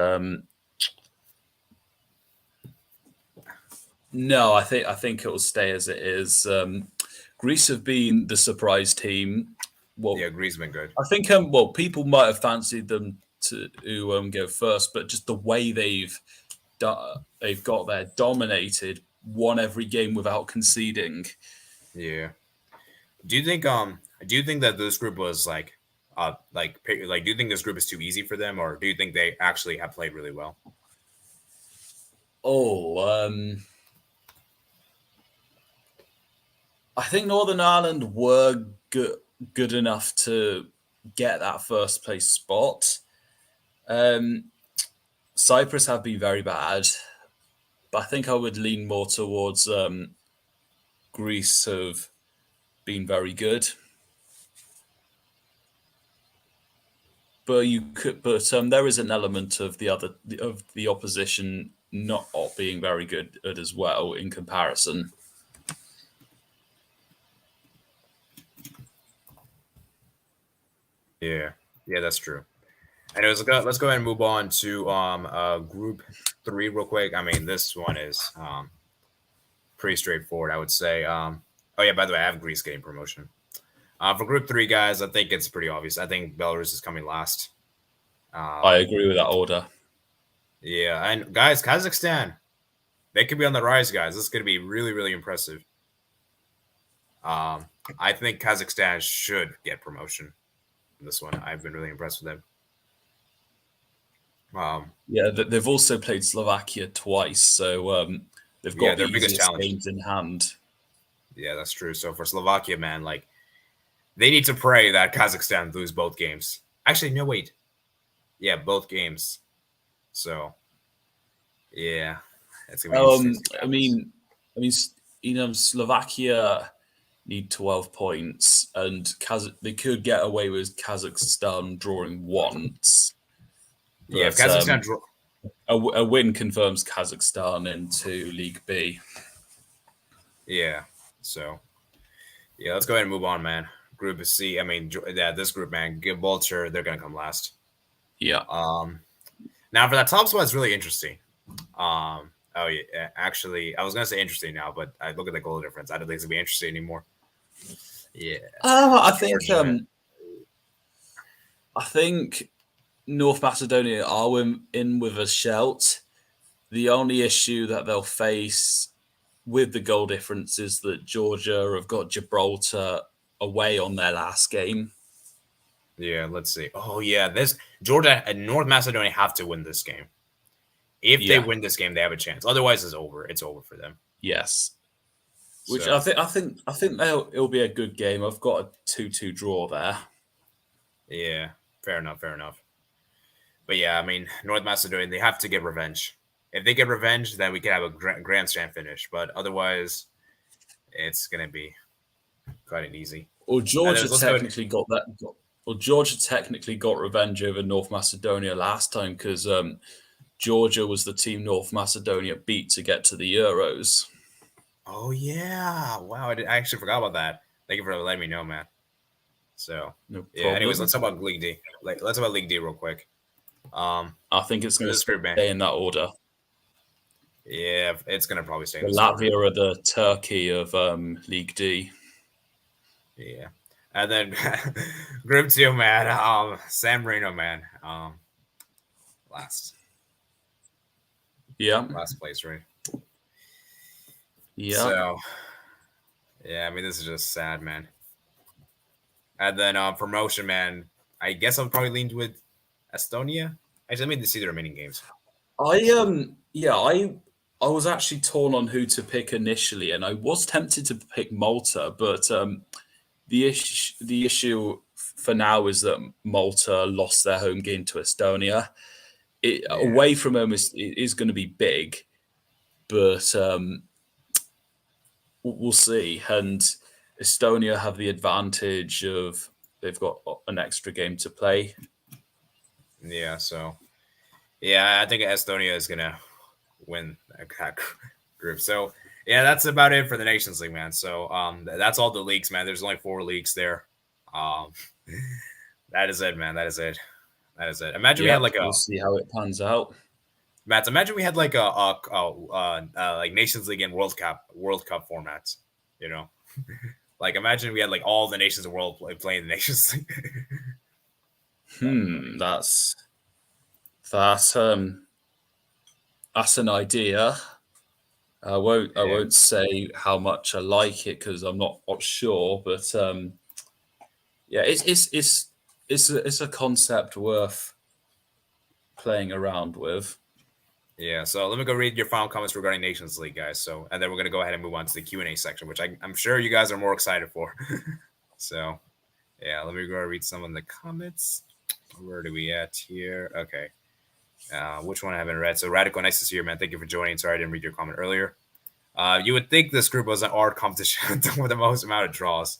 No, I think it will stay as it is. Greece have been the surprise team. Well, yeah, Greece have been good. I think people might have fancied them to go first, but just the way they've got there, dominated, won every game without conceding. Yeah. Do you think that this group was do you think this group is too easy for them, or do you think they actually have played really well? I think Northern Ireland were good enough to get that first place spot. Cyprus have been very bad, but I think I would lean more towards Greece have been very good. but there is an element of the opposition not being very good as well in comparison. Yeah, that's true. Anyways, let's go ahead and move on to Group 3 real quick. I mean, this one is pretty straightforward, I would say. Oh yeah, by the way, I have Greece getting promotion. For Group 3, guys, I think it's pretty obvious. I think Belarus is coming last. I agree with that order. Yeah, and guys, Kazakhstan, they could be on the rise, guys. This is going to be really, really impressive. I think Kazakhstan should get promotion in this one. I've been really impressed with them. Yeah, they've also played Slovakia twice, so they've got their the biggest easiest challenge games in hand. Yeah, that's true. So for Slovakia, man, like they need to pray that Kazakhstan lose both games. Actually, no, wait. Yeah, both games. So, yeah, it's gonna be interesting. I mean, Slovakia need 12 points, and they could get away with Kazakhstan drawing once. Yeah, if Kazakhstan a win confirms Kazakhstan into League B. Yeah, so yeah, let's go ahead and move on, man. Group C. I mean, yeah, this group, man, Gibraltar, they're gonna come last. Yeah. Now for that top spot, it's really interesting. Oh yeah, actually, I was gonna say interesting now, but I look at the goal difference. I don't think it's gonna be interesting anymore. Yeah. I think North Macedonia are in with a shout. The only issue that they'll face with the goal difference is that Georgia have got Gibraltar away on their last game. Yeah, let's see. Oh yeah, this Georgia and North Macedonia have to win this game. If they win this game, they have a chance. Otherwise, it's over. It's over for them. Yes. Which I think it'll be a good game. I've got a 2-2 draw there. Yeah, fair enough. But yeah, I mean, North Macedonia, they have to get revenge. If they get revenge, then we can have a grandstand finish. But otherwise, it's gonna be quite an easy. Well, Georgia technically got that. Well, Georgia technically got revenge over North Macedonia last time because Georgia was the team North Macedonia beat to get to the Euros. Oh yeah! Wow, I actually forgot about that. Thank you for letting me know, man. So yeah. Anyways, let's talk about League D. Let's talk about League D real quick. I think it's going to stay in that order. Yeah, it's going to probably stay. The Latvia or the Turkey of League D. Yeah, and then Group 2, man. San Marino, man. Last. Yeah. Last place, right? Yeah. So, yeah, I mean, this is just sad, man. And then promotion, man. I guess I'll probably lean with Estonia. Actually, let me see the remaining games. I was actually torn on who to pick initially, and I was tempted to pick Malta, but the issue for now is that Malta lost their home game to Estonia. Away from home is going to be big, but we'll see. And Estonia have the advantage of they've got an extra game to play. Yeah, so I think Estonia is gonna win that group. So yeah, that's about it for the Nations League, man. So that's all the leagues, man. There's only 4 leagues there. That is it, man. That is it. Imagine we had like we'll see how it pans out. Matt, imagine we had like like Nations League and World Cup formats. You know, like imagine we had like all the nations of the world playing the Nations League. That's an idea. I won't say how much I like it because I'm not sure, but it's a concept worth playing around with. Yeah, so let me go read your final comments regarding Nations League, guys. So, and then we're gonna go ahead and move on to the Q&A section, which I'm sure you guys are more excited for. So, yeah, let me go read some of the comments. Where do we at here? Okay. Which one I haven't read? So, Radical, nice to see you, man. Thank you for joining. Sorry I didn't read your comment earlier. You would think this group was an art competition with the most amount of draws.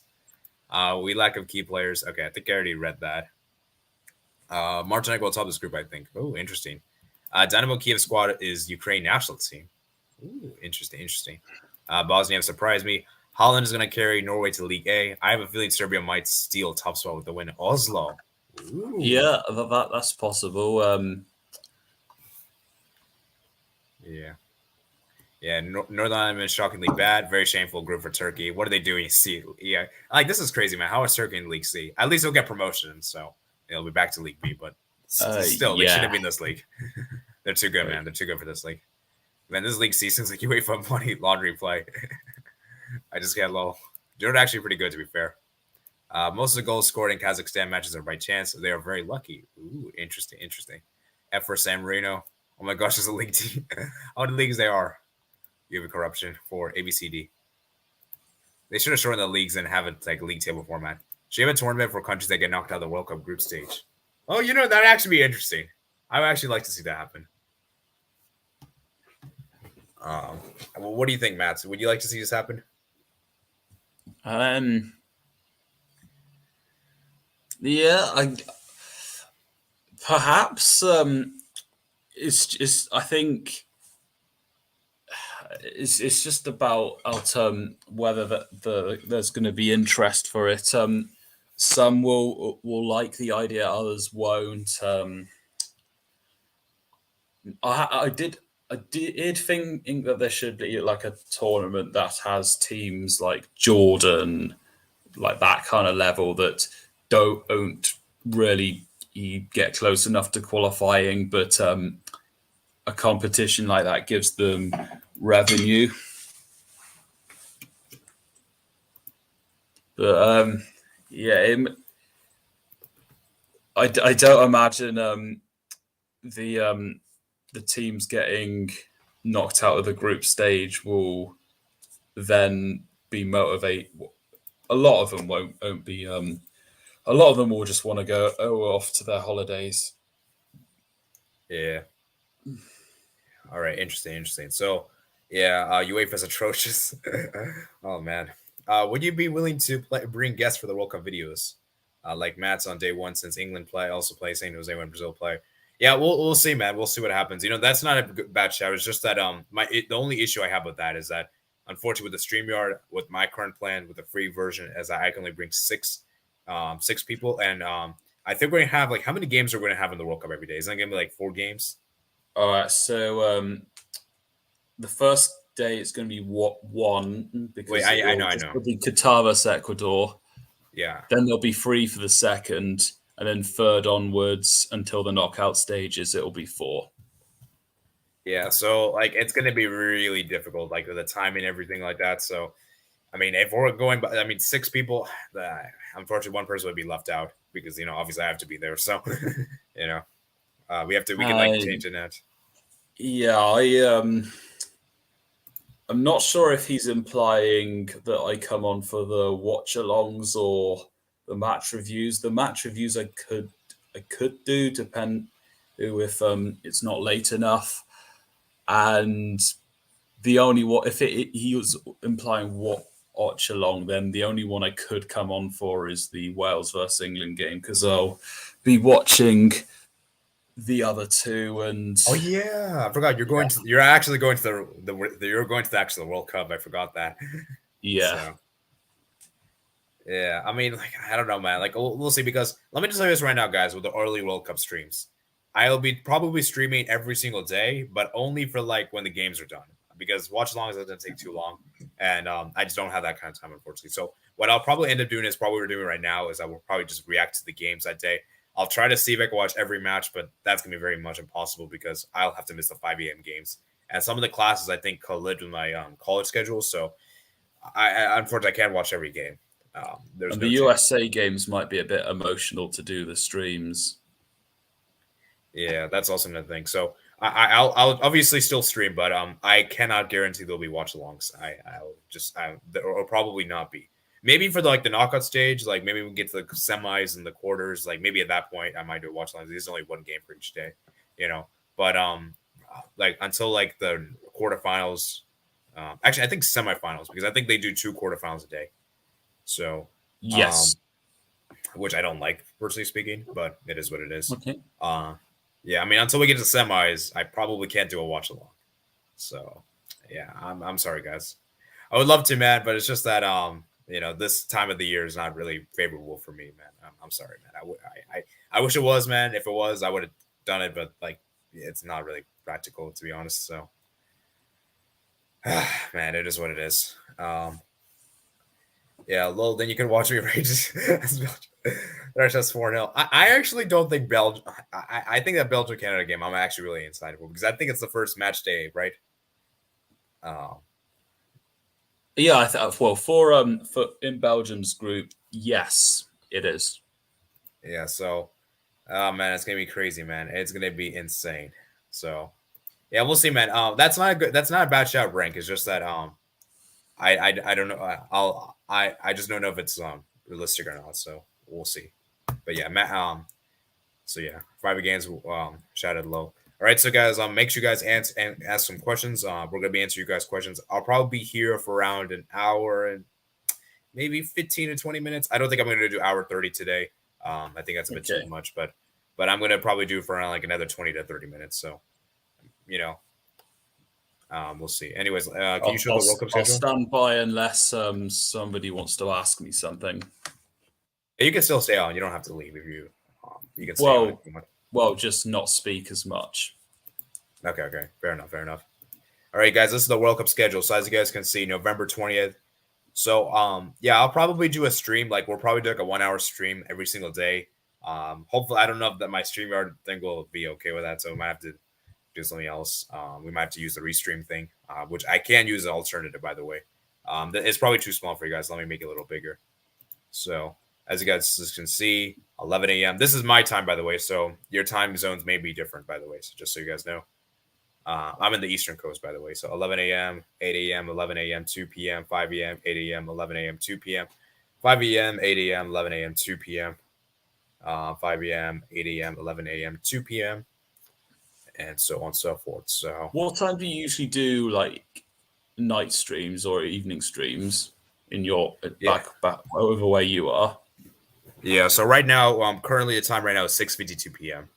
We lack of key players. Okay, I think I already read that. Montenegro will top this group, I think. Oh, interesting. Dynamo Kiev squad is Ukraine national team. Ooh, interesting. Bosnia have surprised me. Holland is going to carry Norway to League A. I have a feeling Serbia might steal top spot with the win. Oslo. Ooh. Yeah, that's possible. Yeah. Yeah, Northern Ireland is shockingly bad. Very shameful group for Turkey. What are they doing? See, yeah, like this is crazy, man. How is Turkey in League C? At least they'll get promotion, so they'll be back to League B. But still, they shouldn't be in this league. They're too good, man. They're too good for this league. Man, this league season's like UEFA money laundry play. I just get low. They're actually pretty good, to be fair. Most of the goals scored in Kazakhstan matches are by chance. They are very lucky. Ooh, interesting. F for San Marino. Oh my gosh, there's a league team. How many leagues they are? You have a corruption for ABCD. They should have shortened the leagues and have it like league table format. Should you have a tournament for countries that get knocked out of the World Cup group stage? Oh, that'd actually be interesting. I would actually like to see that happen. What do you think, Matt? Would you like to see this happen? Yeah, perhaps. It's just, I think it's just about whether there's going to be interest for it. Some will like the idea, others won't. I did think that there should be like a tournament that has teams like Jordan, like that kind of level that don't really get close enough to qualifying, but a competition like that gives them revenue. But yeah, I don't imagine the teams getting knocked out of the group stage will then be motivated. A lot of them won't be. A lot of them will just want to go off to their holidays. Yeah. All right. Interesting. So, yeah, UEFA is atrocious. Oh man. Would you be willing to bring guests for the World Cup videos? Like Matt's on day one since England also play St. Jose when Brazil play. Yeah, we'll see, man. We'll see what happens. That's not a bad shout. It's just that the only issue I have with that is that unfortunately with the StreamYard, with my current plan with the free version, is that I can only bring six people, and I think we're gonna have like how many games are we gonna have in the World Cup every day? Isn't it gonna be like 4 games? All right, so the first day it's going to be one because Wait, I know. It'll be Qatar versus Ecuador. Yeah. Then there'll be 3 for the second, and then third onwards until the knockout stages, it'll be 4. Yeah, so like it's going to be really difficult, like with the timing and everything like that. So, I mean, if we're going, 6 people, unfortunately, one person would be left out because obviously I have to be there. So, we can like change the net. Yeah, I'm not sure if he's implying that I come on for the watch-alongs or the match reviews. The match reviews I could do, depend if it's not late enough. And the only he was implying watch along, then the only one I could come on for is the Wales versus England game because I'll be watching the other 2. And oh yeah, I forgot you're actually going to the actual World Cup. I forgot that. Yeah. So, yeah, I mean, like I don't know, man. Like we'll see because let me just tell you this right now, guys. With the early World Cup streams, I'll be probably streaming every single day, but only for like when the games are done because watch alongs doesn't take too long, and I just don't have that kind of time, unfortunately. So what I'll probably end up doing is probably what we're doing right now is I will probably just react to the games that day. I'll try to see if I can watch every match, but that's going to be very much impossible because I'll have to miss the 5 a.m. games. And some of the classes, I think, collide with my college schedule. So, I unfortunately, I can't watch every game. There's the USA games might be a bit emotional to do the streams. Yeah, that's also another thing. So, I'll obviously still stream, but I cannot guarantee there'll be watch-alongs. There'll probably not be. Maybe for the knockout stage, like maybe we can get to the semis and the quarters. Like maybe at that point, I might do a watch along. There's only one game for each day, But like until like the quarterfinals, actually I think semifinals because I think they do 2 quarterfinals a day. So yes, which I don't like personally speaking, but it is what it is. Okay. Uh, yeah, I mean, until we get to semis, I probably can't do a watch along. So, yeah, I'm sorry, guys. I would love to, man, but it's just that this time of the year is not really favorable for me, man. I'm sorry, man. I wish it was, man. If it was, I would have done it, but like, it's not really practical to be honest. So, man, it is what it is. Yeah, well, then you can watch me rage. There's just 4-0. I actually don't think Belgium. I think that Belgium Canada game, I'm actually really excited for because I think it's the first match day, right? Um, Yeah, I thought for in Belgium's group, yes, it is. yeah, so oh man, it's gonna be crazy, man. It's gonna be insane. So yeah, we'll see, man. That's not a good. That's not a bad shout, rank. It's just that I don't know. I just don't know if it's realistic or not. So we'll see. But yeah, Matt. So yeah, private games shouted low. All right, so guys, make sure you guys answer and ask some questions. We're gonna be answering you guys questions. I'll probably be here for around an hour and maybe 15 to 20 minutes. I don't think I'm gonna do hour 30 today. I think that's a bit too Okay. much, but I'm gonna probably do for around like another 20 to 30 minutes. So you know, we'll see. Anyways, can you show the World Cup I'll schedule? stand by unless somebody wants to ask me something. Yeah, you can still stay on. You don't have to leave if you can stay on if Well, you want. just not speak as much. Okay. Fair enough. All right, guys, this is the World Cup schedule. So as you guys can see, November 20th. So yeah, I'll probably do a stream. Like we'll probably do like a 1 hour stream every single day. Hopefully, I don't know if that my StreamYard thing will be okay with that. So we might have to do something else. We might have to use the restream thing, which I can use an alternative, by the way. It's probably too small for you guys. Let me make it a little bigger. So as you guys can see, 11 a.m. This is my time, by the way. So your time zones may be different, by the way. So just so you guys know. I'm in the Eastern Coast, by the way. So 11 a.m., 8 a.m., 11 a.m., 2 p.m., 5 a.m., 8 a.m., 11 a.m., 2 p.m., 5 a.m., 8 a.m., 11 a.m., 2 p.m., 5 a.m., 8 a.m., 11 a.m., 2 p.m., and so on and so forth. So, What time do you usually do like night streams or evening streams in your yeah. back over where you are? Yeah. So right now, currently the time right now is 6:52 p.m.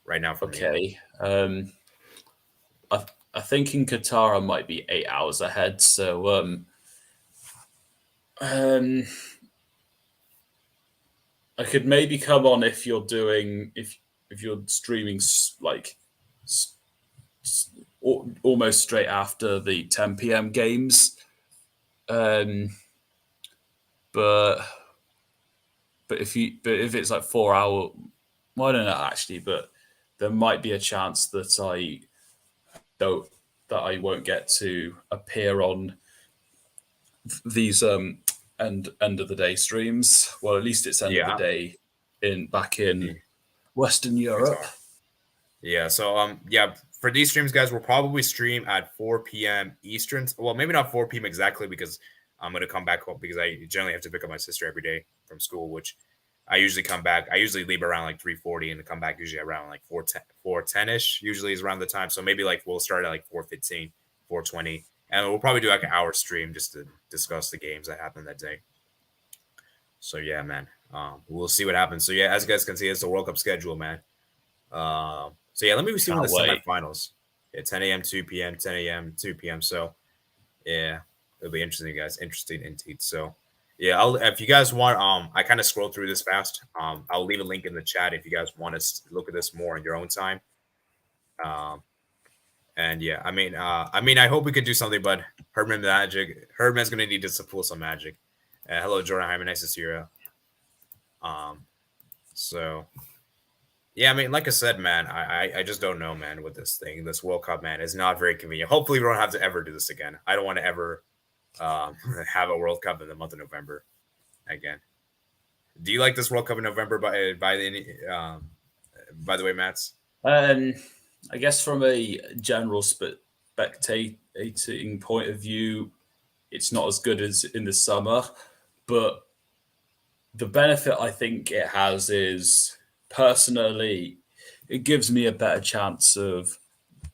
right now for me. Okay. I think in Qatar I might be 8 hours ahead. So um, I could maybe come on if you're doing if you're streaming like almost straight after the 10 p.m. games. Um, but if it's like 4 hour, well, I don't know actually, but there might be a chance that don't that I won't get to appear on these end of the day streams. Well, at least it's end of the Yeah. day back in Yeah. Western Europe. Qatar. Yeah. So yeah, for these streams, guys, we'll probably stream at 4 p.m. Eastern. Well, maybe not 4 p.m. exactly because I'm gonna come back home because I generally have to pick up my sister every day from school, which I usually come back. I usually leave around like 3:40 and come back usually around like 4:10 ish. Usually is around the time. So maybe like we'll start at like 4:15, 4:20, and we'll probably do like an hour stream just to discuss the games that happened that day. So yeah, man. We'll see what happens. So yeah, as you guys can see, it's the World Cup schedule, man. So yeah, let me see when the Can't wait. semifinals. Yeah, 10 a.m., 2 p.m., 10 a.m., 2 p.m. So yeah, it'll be interesting, guys. Interesting indeed. So yeah, if you guys want, I kind of scrolled through this fast. I'll leave a link in the chat if you guys want to look at this more in your own time. Um, and yeah, I hope we could do something, but Herdman's gonna need to pull some magic. Hello, Jordan Hyman, nice to see you. So yeah, I mean, like I said, man, I just don't know, man, with this thing. This World Cup, man, is not very convenient. Hopefully, we don't have to ever do this again. I don't want to ever have a World Cup in the month of November again. Do you like this World Cup in November? By the way, Mats. Um, I guess from a general spectating point of view, it's not as good as in the summer, but the benefit I think it has is personally, it gives me a better chance of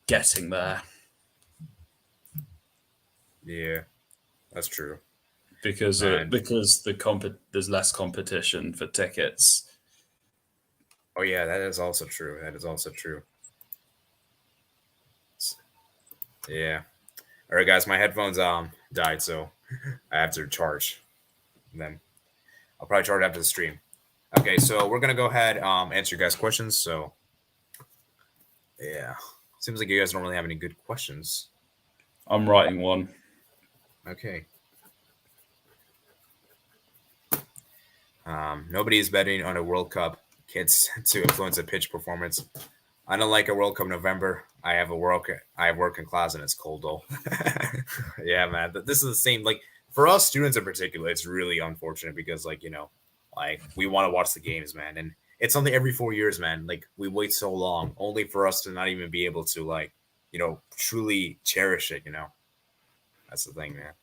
getting there. Yeah, that's true. because Man. there's less competition for tickets. Oh yeah, that is also true. That is also true. Yeah. All right, guys, my headphones died, so I have to charge them. I'll probably charge after the stream. Okay, so we're gonna go ahead answer you guys' questions. So yeah, seems like you guys don't really have any good questions. I'm writing one. Okay. Nobody is betting on a World Cup kids to influence a pitch performance. I don't like a World Cup November. I have work in class and it's cold though. Yeah, man. This is the same. Like for us students in particular, it's really unfortunate because like we want to watch the games, man, and it's something every 4 years, man. Like we wait so long only for us to not even be able to truly cherish it. That's the thing, man.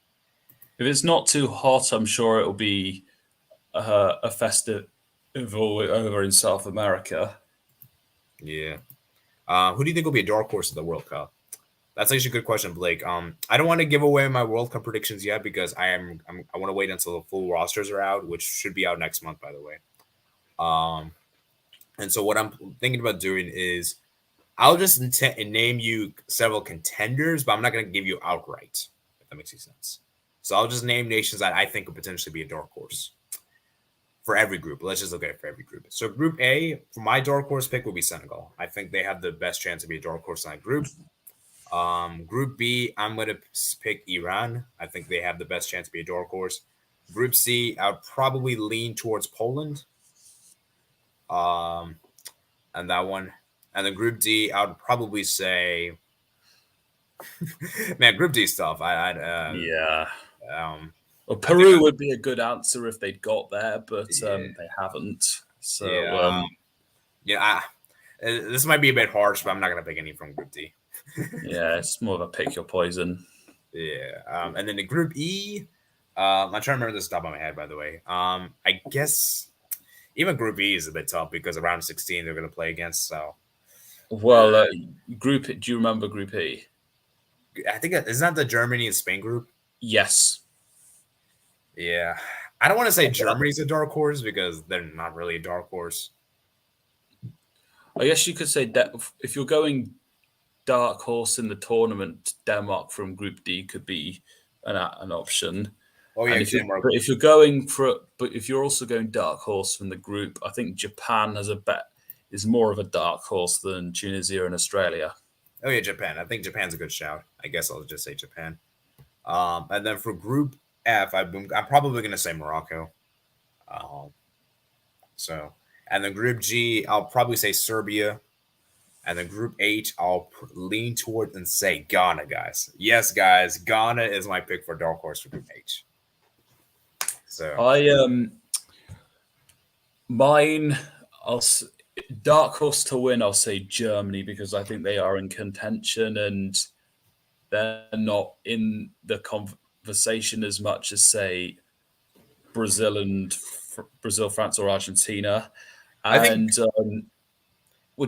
If it's not too hot, I'm sure it'll be a festive over in South America. Yeah. Who do you think will be a dark horse of the World Cup? That's actually a good question, Blake. I don't want to give away my World Cup predictions yet because I want to wait until the full rosters are out, which should be out next month, by the way. And so what I'm thinking about doing is I'll just name you several contenders, but I'm not going to give you outright, if that makes any sense. So I'll just name nations that I think could potentially be a dark horse for every group. Let's just look at it for every group. So Group A, for my dark horse pick, would be Senegal. I think they have the best chance to be a dark horse in that group. Group B, I'm going to pick Iran. I think they have the best chance to be a dark horse. Group C, I would probably lean towards Poland. And that one. And then Group D, I would probably say, man, Group D stuff. Yeah. Um, Well, Peru would be a good answer if they'd got there, but they haven't. So this might be a bit harsh, but I'm not going to pick any from Group D. Yeah, it's more of a pick your poison. Yeah. And then the Group E, I'm trying to remember this top of my head, by the way. I guess even Group E is a bit tough because around 16 they're going to play against. So, well, Group. Do you remember Group E? I think isn't that the Germany and Spain group? Yes. Yeah, I don't want to say Germany's a dark horse because they're not really a dark horse. I guess you could say that if you're going dark horse in the tournament, Denmark from Group D could be an option. Oh yeah, but if you're also going dark horse from the group, I think Japan is more of a dark horse than Tunisia and Australia. Oh yeah, Japan. I think Japan's a good shout. I guess I'll just say Japan. And then for Group F, I'm probably going to say Morocco. And then Group G, I'll probably say Serbia. And then Group H, I'll lean towards and say Ghana, guys. Yes, guys, Ghana is my pick for dark horse for Group H. So mine, dark horse to win. I'll say Germany because I think they are in contention and they're not in the conversation as much as say Brazil, France, or Argentina. And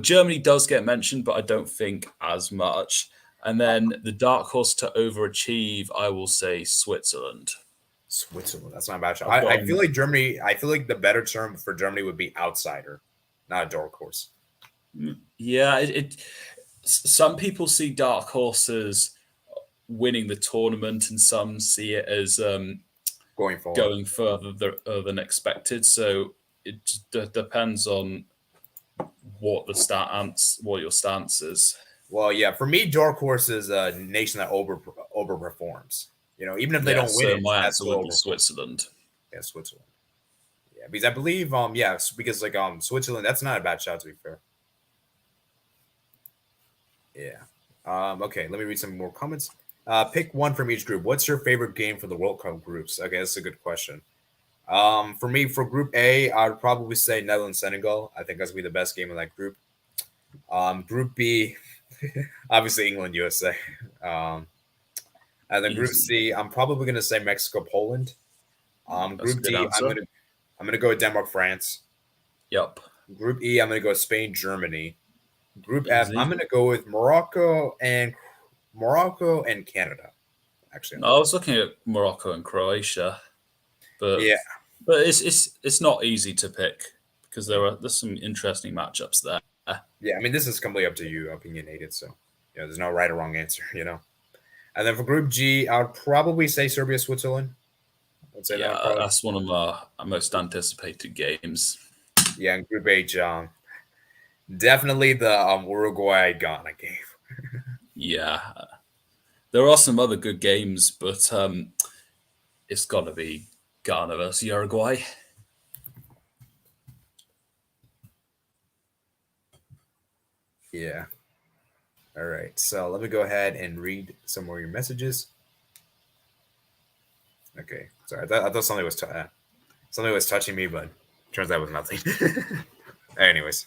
Germany does get mentioned, but I don't think as much. And then the dark horse to overachieve, I will say Switzerland. Switzerland, that's not a bad shot. I feel like Germany. I feel like the better term for Germany would be outsider, not a dark horse. Yeah, some people see dark horses winning the tournament, and some see it as going further than expected. So it depends on what your stance is. Well, yeah, for me, dark horse is a nation that overperforms. Even if they don't win it, my answer would be Switzerland. Yeah, Switzerland. Yeah, because I believe, because Switzerland, that's not a bad shot to be fair. Yeah. Okay, let me read some more comments. Pick one from each group. What's your favorite game for the World Cup groups? Okay, that's a good question. For me, for Group A, I would probably say Netherlands, Senegal. I think that's gonna be the best game in that group. Group B, obviously England, USA. And then Group C, I'm probably gonna say Mexico, Poland. Group D, I'm gonna go with Denmark, France. Yep. Group E, I'm gonna go with Spain, Germany. Group F, I'm gonna go with Morocco and Canada. Actually, I was looking at Morocco and Croatia. but Yeah, it's not easy to pick because there's some interesting matchups there. yeah. I mean, this is completely up to you, opinionated. So, there's no right or wrong answer. And then for Group G, I would probably say Serbia, Switzerland. I'd say that Yeah, one probably. that's one of our most anticipated games. Yeah, in Group H, definitely the Uruguay Ghana game. Yeah, there are some other good games, but it's got to be Ghana versus Uruguay. Yeah. All right. So let me go ahead and read some more of your messages. Okay. Sorry, I thought something was touching me, but turns out it was nothing. Anyways,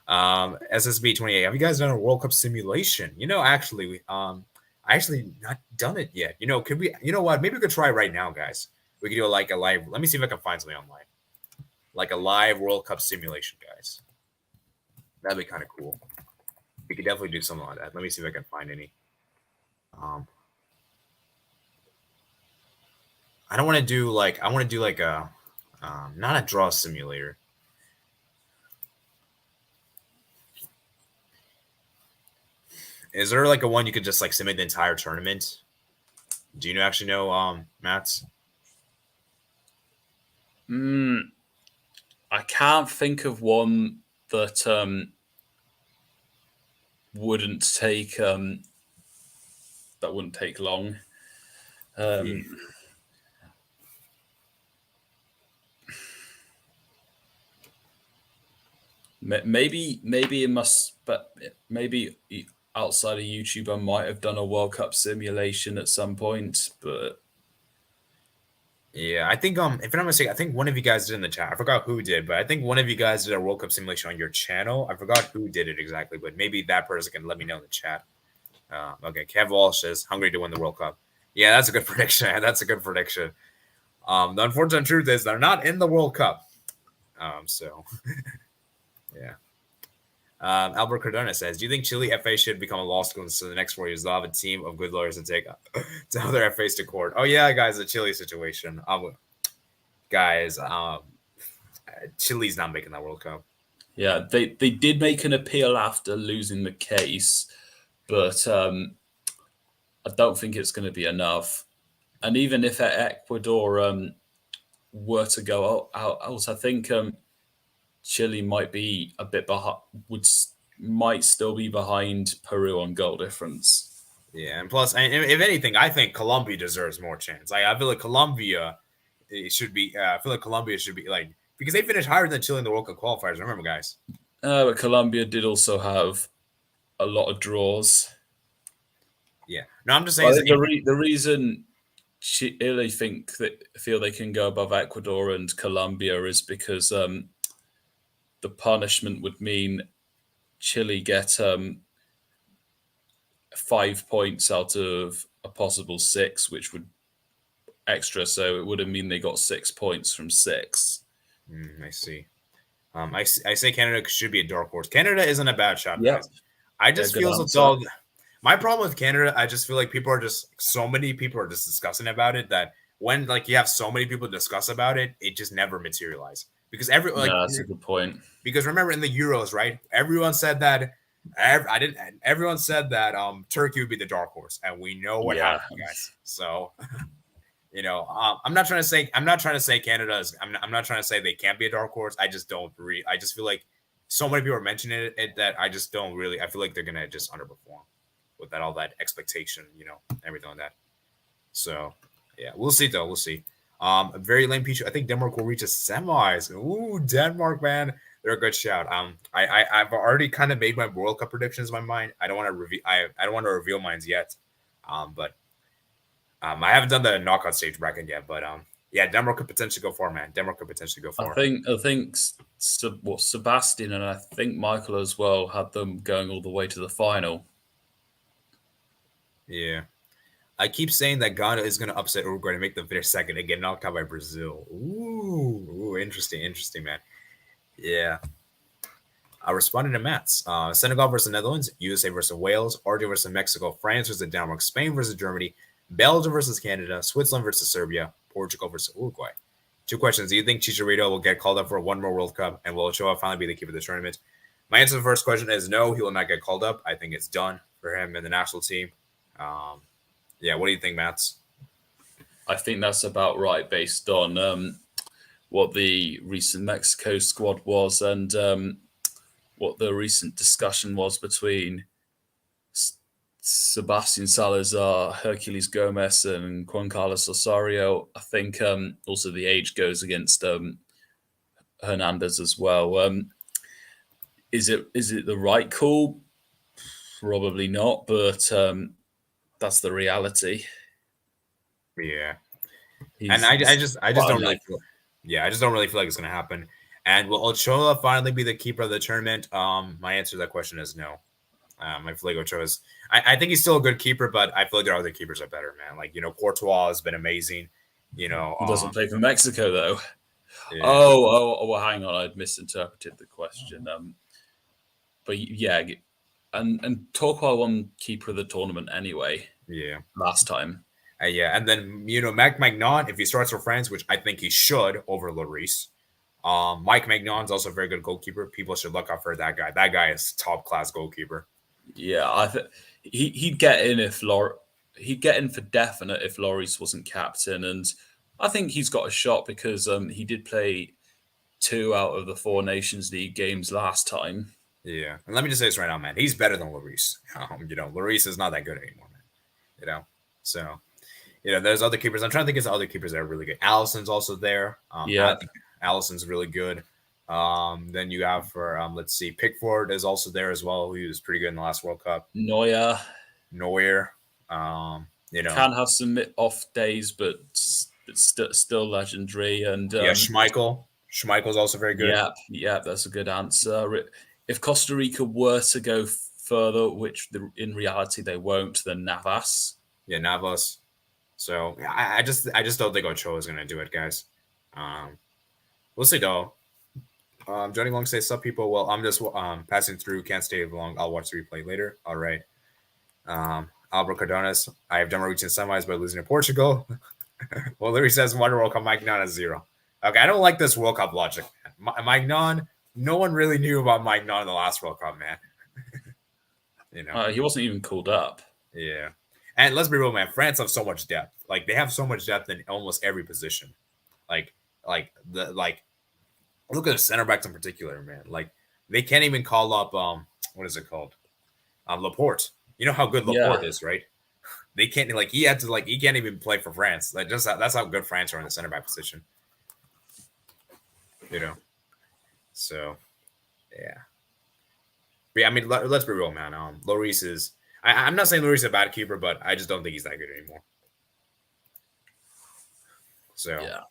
SSB 28. Have you guys done a World Cup simulation? Actually, I actually not done it yet. Could we? You know what? Maybe we could try right now, guys. We could do like a live. Let me see if I can find something online, like a live World Cup simulation, guys. That'd be kind of cool. We could definitely do something like that. Let me see if I can find any. I don't want to do like I want to do like a not a draw simulator. Is there like a one you could just like simulate the entire tournament? Do you actually know, Mats? I can't think of one that wouldn't take long. Yeah. Maybe it must, but maybe outside of YouTube, I might have done a World Cup simulation at some point. But Yeah, I think if I'm not mistaken, I think one of you guys did in the chat. I forgot who did, but I think one of you guys did a World Cup simulation on your channel. I forgot who did it exactly, but maybe that person can let me know in the chat. Okay, Kev Walsh is hungry to win the World Cup. Yeah, that's a good prediction. That's a good prediction. The unfortunate truth is they're not in the World Cup. So yeah. Albert Cardona says, "Do you think Chile FA should become a law school so the next 4 years they'll have a team of good lawyers to take to other FAs to court?" Oh yeah, guys, the Chile situation. Guys, Chile's not making that World Cup. Yeah, they did make an appeal after losing the case, but I don't think it's going to be enough. And even if Ecuador were to go out, I think Chile might be a bit behind. Might still be behind Peru on goal difference. Yeah, and plus, if anything, I think Colombia deserves more chance. I feel like Colombia should be. I feel like Colombia should be like because they finished higher than Chile in the World Cup qualifiers. Remember, guys. But Colombia did also have a lot of draws. Yeah, no, I'm just saying the reason Chile feel they can go above Ecuador and Colombia is because the punishment would mean Chile get 5 points out of a possible 6, which would extra. So it would have mean they got 6 points from 6. I see. I say Canada should be a dark horse. Canada isn't a bad shot, guys. I just feel so. My problem with Canada, I just feel like so many people are just discussing about it that when like you have so many people discuss about it, it just never materialized. Because that's a good point. Because remember in the Euros, right? Everyone said that everyone said that Turkey would be the dark horse, and we know what happened, guys. So I'm not trying to say Canada is. I'm not trying to say they can't be a dark horse. I just don't. I just feel like so many people are mentioning it that I just don't really. I feel like they're gonna just underperform with all that expectation, everything like that. So yeah, we'll see though. We'll see. A very lame Peach. I think Denmark will reach a semis. Ooh, Denmark, man, they're a good shout. I've already kind of made my World Cup predictions in my mind. I don't want to reveal. I don't want to reveal mine yet. But I haven't done the knockout stage bracket yet. But yeah, Denmark could potentially go far, man. Denmark could potentially go far. I think Sebastian and I think Michael as well had them going all the way to the final. Yeah. I keep saying that Ghana is going to upset Uruguay to make them finish second and get knocked out by Brazil. Ooh, interesting, man. Yeah. I responded to Matt's. Senegal versus Netherlands, USA versus Wales, Argentina versus Mexico, France versus Denmark, Spain versus Germany, Belgium versus Canada, Switzerland versus Serbia, Portugal versus Uruguay. 2 questions. Do you think Chicharito will get called up for one more World Cup, and will Ochoa finally be the keeper of the tournament? My answer to the first question is no, he will not get called up. I think it's done for him in the national team. Yeah, what do you think, Mats? I think that's about right based on what the recent Mexico squad was and what the recent discussion was between Sebastian Salazar, Hercules Gomez, and Juan Carlos Osorio. I think also the age goes against Hernandez as well. Is it the right call? Probably not, but that's the reality. Yeah, and I just don't really feel. Yeah, I just don't really feel like it's gonna happen. And will Ochoa finally be the keeper of the tournament? My answer to that question is no. I feel like Ochoa's. I think he's still a good keeper, but I feel like there are other keepers that are better, man. Like Courtois has been amazing. He doesn't play for Mexico though. Yeah. Oh, well, hang on, I'd misinterpreted the question. But yeah, and Torquay won keeper of the tournament anyway. Yeah, last time. Yeah, and then Mac Magnon, if he starts for France, which I think he should over Lloris. Mike Magnon's also a very good goalkeeper. People should look out for that guy. That guy is top class goalkeeper. Yeah, I think he'd get in he'd get in for definite if Lloris wasn't captain, and I think he's got a shot because he did play 2 out of the 4 Nations League games last time. Yeah, and let me just say this right now, man. He's better than Lloris. Lloris is not that good anymore, man. So there's other keepers. I'm trying to think of some other keepers that are really good. Allison's also there. Yeah, Allison's really good. Then you have for let's see, Pickford is also there as well. He was pretty good in the last World Cup. Neuer. Can have some off days, but still legendary. And Schmeichel's also very good. Yeah, that's a good answer. If Costa Rica were to go further, which in reality they won't, then Navas. Yeah, Navas. So I just don't think Ochoa is going to do it, guys. We'll see though. Johnny Long says, "Sup, people." Well, I'm just passing through. Can't stay long. I'll watch the replay later. All right. Albert Cardones. I have done my reaching semis by losing to Portugal. Well, Larry says, "Wonder World Cup Magnon is 0." Okay, I don't like this World Cup logic. Magnon. No one really knew about Magnon in the last World Cup, man. He wasn't even called up. Yeah. And let's be real, man. France have so much depth. Like they have so much depth in almost every position. Look at the center backs in particular, man. Like they can't even call up what is it called? Laporte. You know how good Laporte is, right? They can't he can't even play for France. That's how good France are in the center back position. So yeah. But yeah, I mean, let's be real, man. Lloris is. I'm not saying Lloris is a bad keeper, but I just don't think he's that good anymore. So yeah,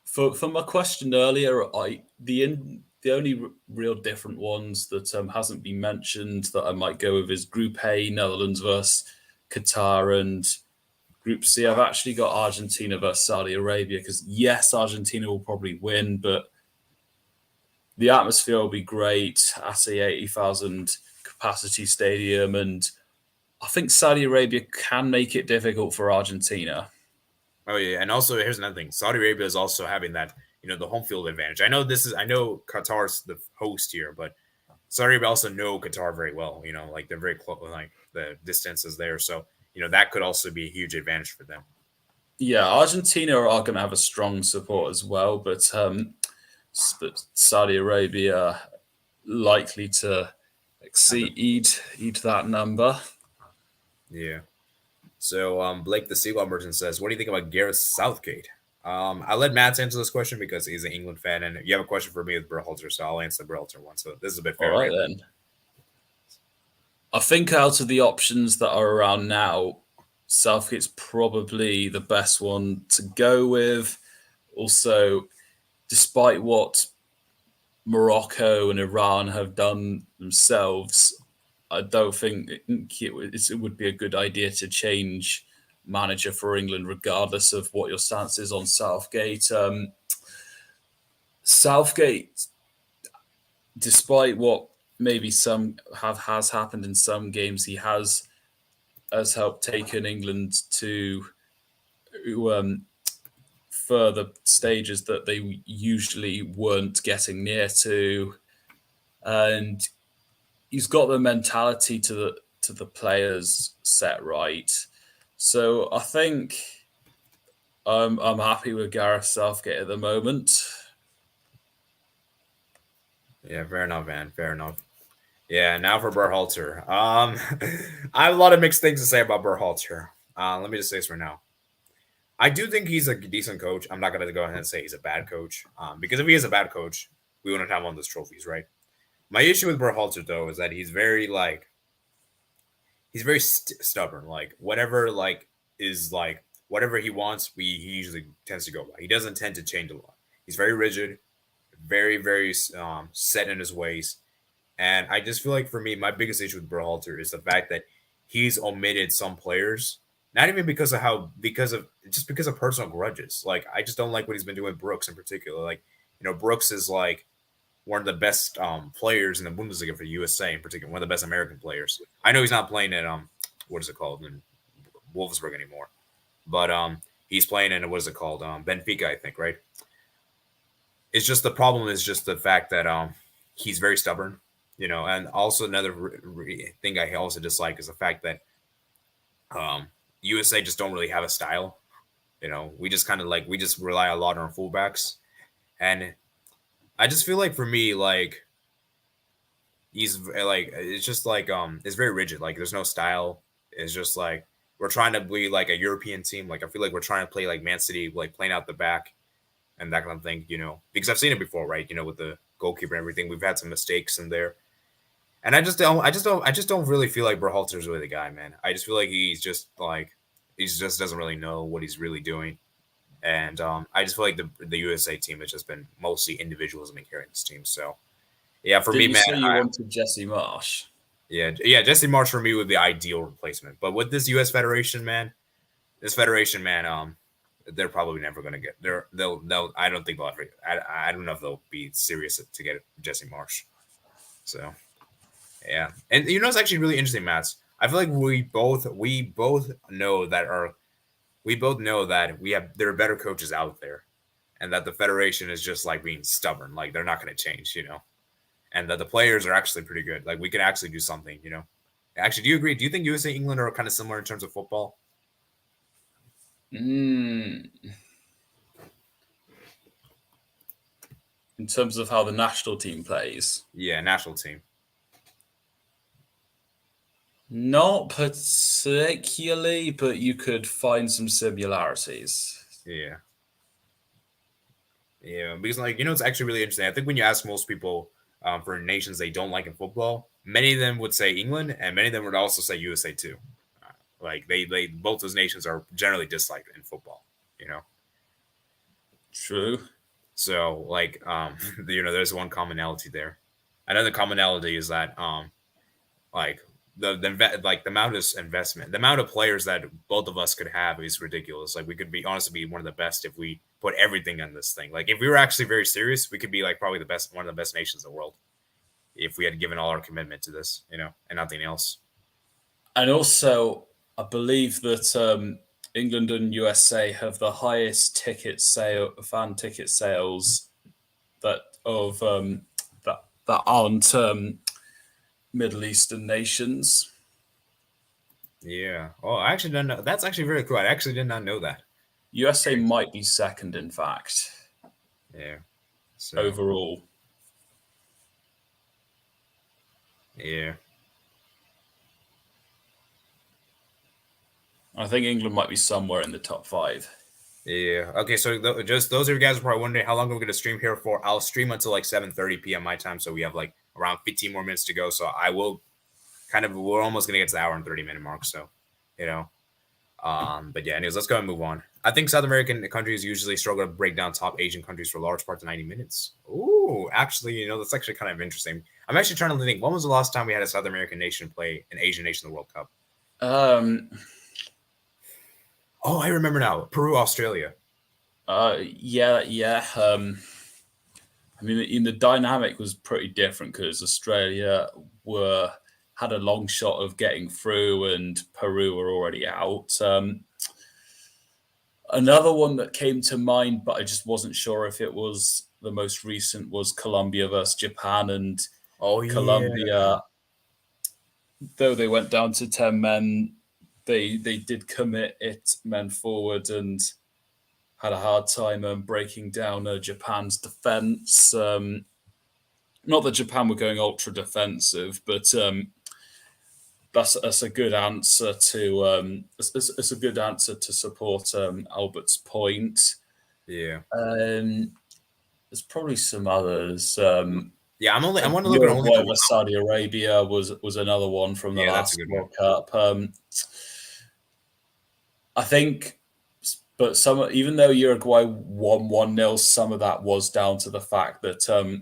for my question earlier, the only real different ones that hasn't been mentioned that I might go with is Group A, Netherlands versus Qatar, and Group C. I've actually got Argentina versus Saudi Arabia because yes, Argentina will probably win, but the atmosphere will be great at a 80,000 capacity stadium, and I think Saudi Arabia can make it difficult for Argentina. Oh yeah, and also here's another thing: Saudi Arabia is also having that the home field advantage. I know Qatar's the host here, but Saudi Arabia also know Qatar very well. They're very close, like the distance is there, so that could also be a huge advantage for them. Yeah, Argentina are going to have a strong support as well, but Saudi Arabia likely to exceed that number. Yeah. So Blake the Seagull Merchant says, "What do you think about Gareth Southgate?" I'll let Matt answer this question because he's an England fan, and you have a question for me with Berhalter, so I'll answer the Berhalter one. So this is a bit fair. All right then. I think out of the options that are around now, Southgate's probably the best one to go with. Also, despite what Morocco and Iran have done themselves, I don't think it would be a good idea to change manager for England, regardless of what your stance is on Southgate. Southgate, despite what maybe has happened in some games, he has helped taken England to further stages that they usually weren't getting near to, and he's got the mentality to the players set right. So I think I'm happy with Gareth Southgate at the moment. Yeah, fair enough, man. Fair enough. Yeah, now for Berhalter. I have a lot of mixed things to say about Berhalter. Let me just say this right now. I do think he's a decent coach. I'm not gonna go ahead and say he's a bad coach. Because if he is a bad coach, we wouldn't have one of those trophies, right? My issue with Berhalter though is that he's very stubborn. Like whatever is whatever he wants, he usually tends to go by. He doesn't tend to change a lot. He's very rigid, very set in his ways. And I just feel like for me, my biggest issue with Berhalter is the fact that he's omitted some players, not even because of personal grudges. Like I just don't like what he's been doing with Brooks in particular. Like, Brooks is like one of the best players in the Bundesliga for the USA in particular, one of the best American players. I know he's not playing at what is it called in Wolfsburg anymore, but he's playing in what is it called Benfica, I think, right? It's just the problem is just the fact that he's very stubborn, and also another thing I also dislike is the fact that USA just don't really have a style. We just kind of we just rely a lot on our fullbacks, and I just feel like for me, he's it's just it's very rigid. Like there's no style. It's just like we're trying to be like a European team. Like I feel like we're trying to play like Man City, like playing out the back and that kind of thing. Because I've seen it before, right? With the goalkeeper and everything, we've had some mistakes in there, and I just don't really feel like Berhalter's really the guy, man. I just feel like he just doesn't really know what he's really doing. And I just feel like the USA team has just been mostly individuals have been carrying this team. So, yeah, for Did me, you man, say you wanted Jesse Marsh? yeah, Jesse Marsh for me would be the ideal replacement. But with this U.S. Federation, man, they're probably never going to get they'll. I don't think they'll ever. I don't know if they'll be serious to get Jesse Marsh. So, yeah, and it's actually really interesting, Mats. I feel like we both know that there are better coaches out there, and that the federation is just like being stubborn, like they're not going to change, and that the players are actually pretty good. Like we can actually do something, Actually, do you agree? Do you think USA England are kind of similar in terms of football? In terms of how the national team plays? Yeah, national team. Not particularly, but you could find some similarities. Yeah. Yeah, because it's actually really interesting. I think when you ask most people for nations they don't like in football, many of them would say England, and many of them would also say USA too. Like they both those nations are generally disliked in football. True. So there's one commonality there. Another commonality is that the amount of investment, the amount of players that both of us could have is ridiculous. Like we could be honestly be one of the best if we put everything on this thing. Like if we were actually very serious, we could be like probably one of the best nations in the world if we had given all our commitment to this, and nothing else. And also, I believe that England and USA have the highest fan ticket sales that aren't Middle Eastern nations. Yeah. Oh, I actually didn't know. That's actually very cool. I actually did not know that. USA might be second, in fact. Yeah. So. Overall. Yeah. I think England might be somewhere in the top 5. Yeah. Okay. So just those of you guys are probably wondering how long we're going to stream here for. I'll stream until 7:30 p.m. my time, so we have around 15 more minutes to go. So I will we're almost going to get to the hour and 30-minute mark. So, but yeah, anyways, let's go and move on. I think South American countries usually struggle to break down top Asian countries for large parts of 90 minutes. Ooh, actually, that's actually kind of interesting. I'm actually trying to think, when was the last time we had a South American nation play an Asian nation in the World Cup? Oh, I remember now. Peru, Australia. Yeah. I mean, the dynamic was pretty different because Australia had a long shot of getting through, and Peru were already out. Another one that came to mind, but I just wasn't sure if it was the most recent, was Colombia versus Japan. And Oh yeah, Colombia, though they went down to 10 men, they did commit it men forward and had a hard time breaking down Japan's defense. Not that Japan were going ultra defensive, but that's a good answer to it's a good answer to support Albert's point. yeah, There's probably some others. yeah. I want to look at only Uruguay the. versus Saudi Arabia was another one from the Yeah, that's a last good one. World Cup. I think, but some, even though Uruguay won 1-0, some of that was down to the fact that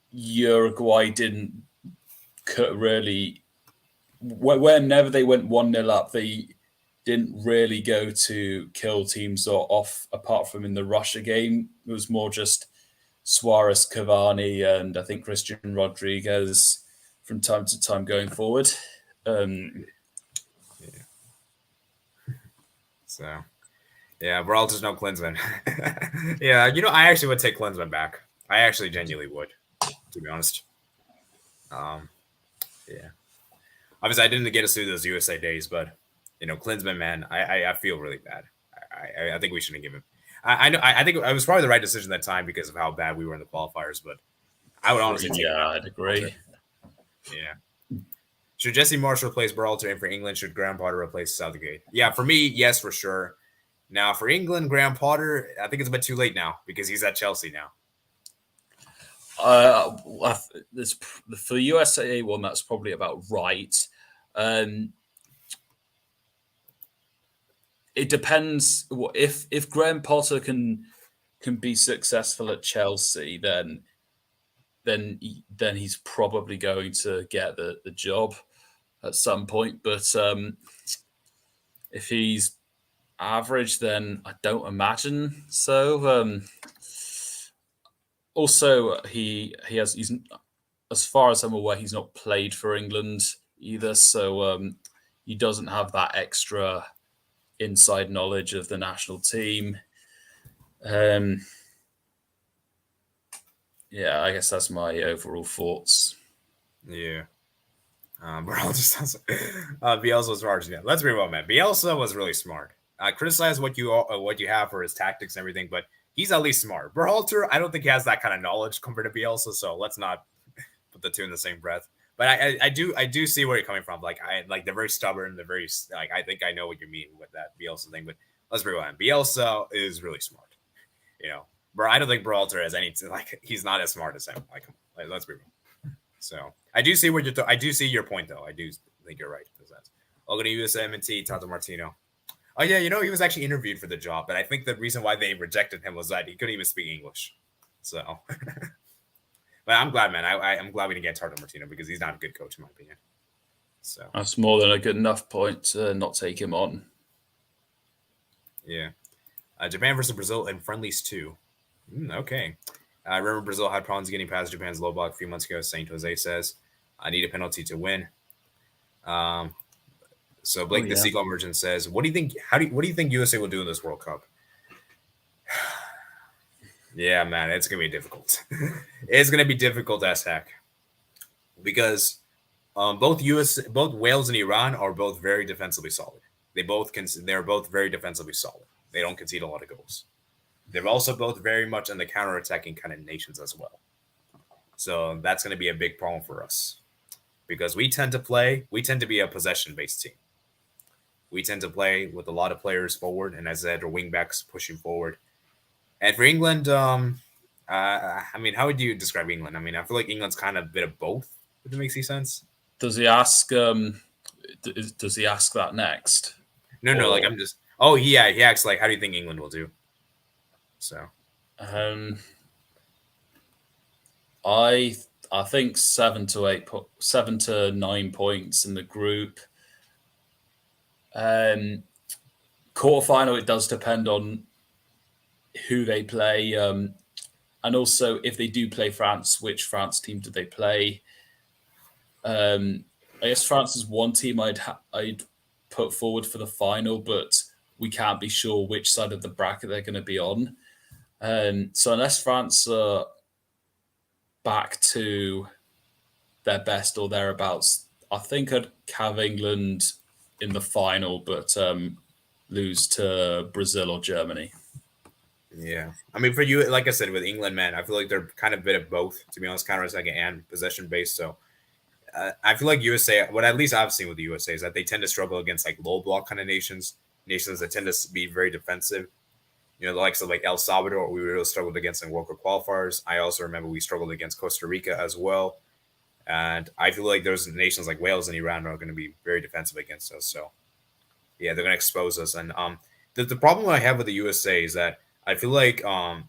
Uruguay didn't really, whenever they went 1-0 up, they didn't really go to kill teams off, apart from in the Russia game. It was more just Suarez, Cavani, and I think Christian Rodriguez from time to time going forward. Yeah. So, yeah, Berhalter's no Klinsmann. Yeah, I actually would take Klinsmann back. I actually genuinely would, to be honest. Yeah. Obviously, I didn't get us through those USA days, but Klinsmann, man, I feel really bad. I think we shouldn't give him. I think it was probably the right decision that time because of how bad we were in the qualifiers, but I would honestly take I'd agree. Yeah. Should Jesse Marsh replace Berhalter, and for England, should Graham Potter replace Southgate? Yeah, for me, yes, for sure. Now, for England, Graham Potter, I think it's a bit too late now because he's at Chelsea now. For the USA one, that's probably about right. It depends. If Graham Potter can be successful at Chelsea, then he's probably going to get the job at some point. But if he's average, then I don't imagine so. Also, he's as far as I'm aware, he's not played for England either, so he doesn't have that extra inside knowledge of the national team. Yeah, I guess that's my overall thoughts. Yeah. Bielsa was smart. Yeah, let's be real, man. Bielsa was really smart. I criticize what you have for his tactics and everything, but he's at least smart. Berhalter, I don't think he has that kind of knowledge compared to Bielsa, so let's not put the two in the same breath. But I do see where you're coming from. Like they're very stubborn. They're very I think I know what you mean with that Bielsa thing. But let's be real, man. Bielsa is really smart. But I don't think Berhalter has any. He's not as smart as him. Let's be real. So I do see I do see your point though. I do think you're right. Logan to USMNT, Tato Martino. Oh yeah, he was actually interviewed for the job, but I think the reason why they rejected him was that he couldn't even speak English. So, but I'm glad, man. I'm glad we didn't get Tato Martino because he's not a good coach in my opinion. So that's more than a good enough point to not take him on. Yeah, Japan versus Brazil in friendlies too. Okay. I remember Brazil had problems getting past Japan's low block a few months ago. Saint Jose says, "I need a penalty to win." So Blake the Seagull Merchant says, "What do you think? What do you think USA will do in this World Cup?" Yeah, man, it's gonna be difficult. It's gonna be difficult as heck because both Wales and Iran are both very defensively solid. They're both very defensively solid. They don't concede a lot of goals. They're also both very much in the counter-attacking kind of nations as well. So that's going to be a big problem for us because we tend to be a possession-based team. We tend to play with a lot of players forward, and as I said, our wingbacks pushing forward. And for England, how would you describe England? I mean, I feel like England's kind of a bit of both, if it makes any sense. Does he ask that next? No, like I'm just... Oh, yeah, he asks, how do you think England will do? So, I think 7 to 9 points in the group. Quarterfinal, it does depend on who they play, and also if they do play France, which France team do they play? I guess France is one team I'd put forward for the final, but we can't be sure which side of the bracket they're going to be on. So unless France are back to their best or thereabouts, I think I'd have England in the final, but lose to Brazil or Germany. Yeah. I mean, for you, like I said, with England, man, I feel like they're kind of a bit of both, to be honest, counter attacking and possession based. So I feel like USA, what at least I've seen with the USA is that they tend to struggle against like low block kind of nations that tend to be very defensive. You know, the likes of like El Salvador, we really struggled against in World Cup qualifiers. I also remember we struggled against Costa Rica as well. And I feel like those nations like Wales and Iran are going to be very defensive against us. So, yeah, they're going to expose us. And the problem I have with the USA is that I feel like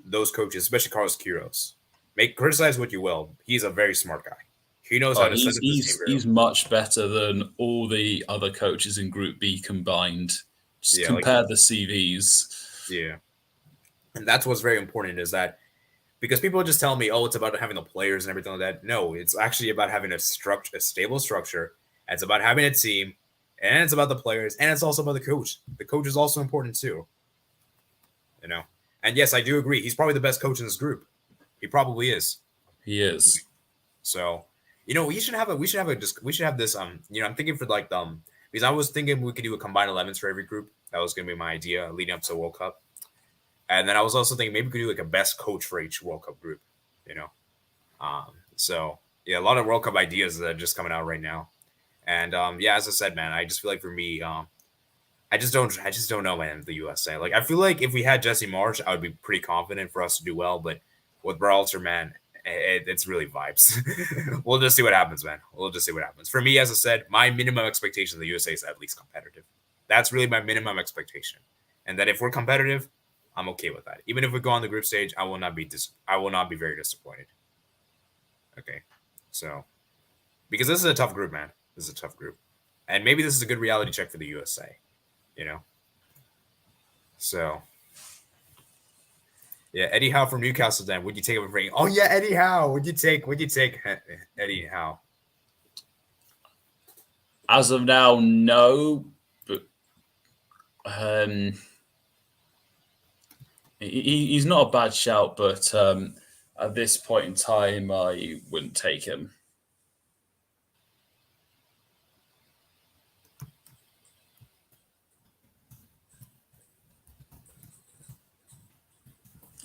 those coaches, especially Carlos Queiroz, criticize what you will. He's a very smart guy. He knows how to set up this team. He's much better than all the other coaches in Group B combined. Just compare the CVs. Yeah. And that's what's very important is that because people just tell me, oh, it's about having the players and everything like that. No, it's actually about having a stable structure. And it's about having a team, and it's about the players, and it's also about the coach. The coach is also important too. You know, and yes, I do agree. He's probably the best coach in this group. He probably is. He is. So, you know, we should have this. You know, I'm thinking for like because I was thinking we could do a combined 11s for every group. That was going to be my idea leading up to the World Cup. And then I was also thinking maybe we could do like a best coach for each World Cup group, you know. So yeah, a lot of World Cup ideas that are just coming out right now. And yeah, as I said, man, I just feel like for me, I just don't know, man, the USA. Like I feel like if we had Jesse Marsh, I would be pretty confident for us to do well. But with Berhalter, man, it's really vibes. We'll just see what happens, man. We'll just see what happens. For me, as I said, my minimum expectation of the USA is at least competitive. That's really my minimum expectation. And that if we're competitive, I'm okay with that. Even if we go on the group stage, I will not be very disappointed. Okay. So because this is a tough group, man. This is a tough group. And maybe this is a good reality check for the USA, you know. So yeah, Eddie Howe from Newcastle then. Would you take him for ring? Oh yeah, Eddie Howe. Would you take Eddie Howe? As of now, no. But he's not a bad shout, but at this point in time, I wouldn't take him.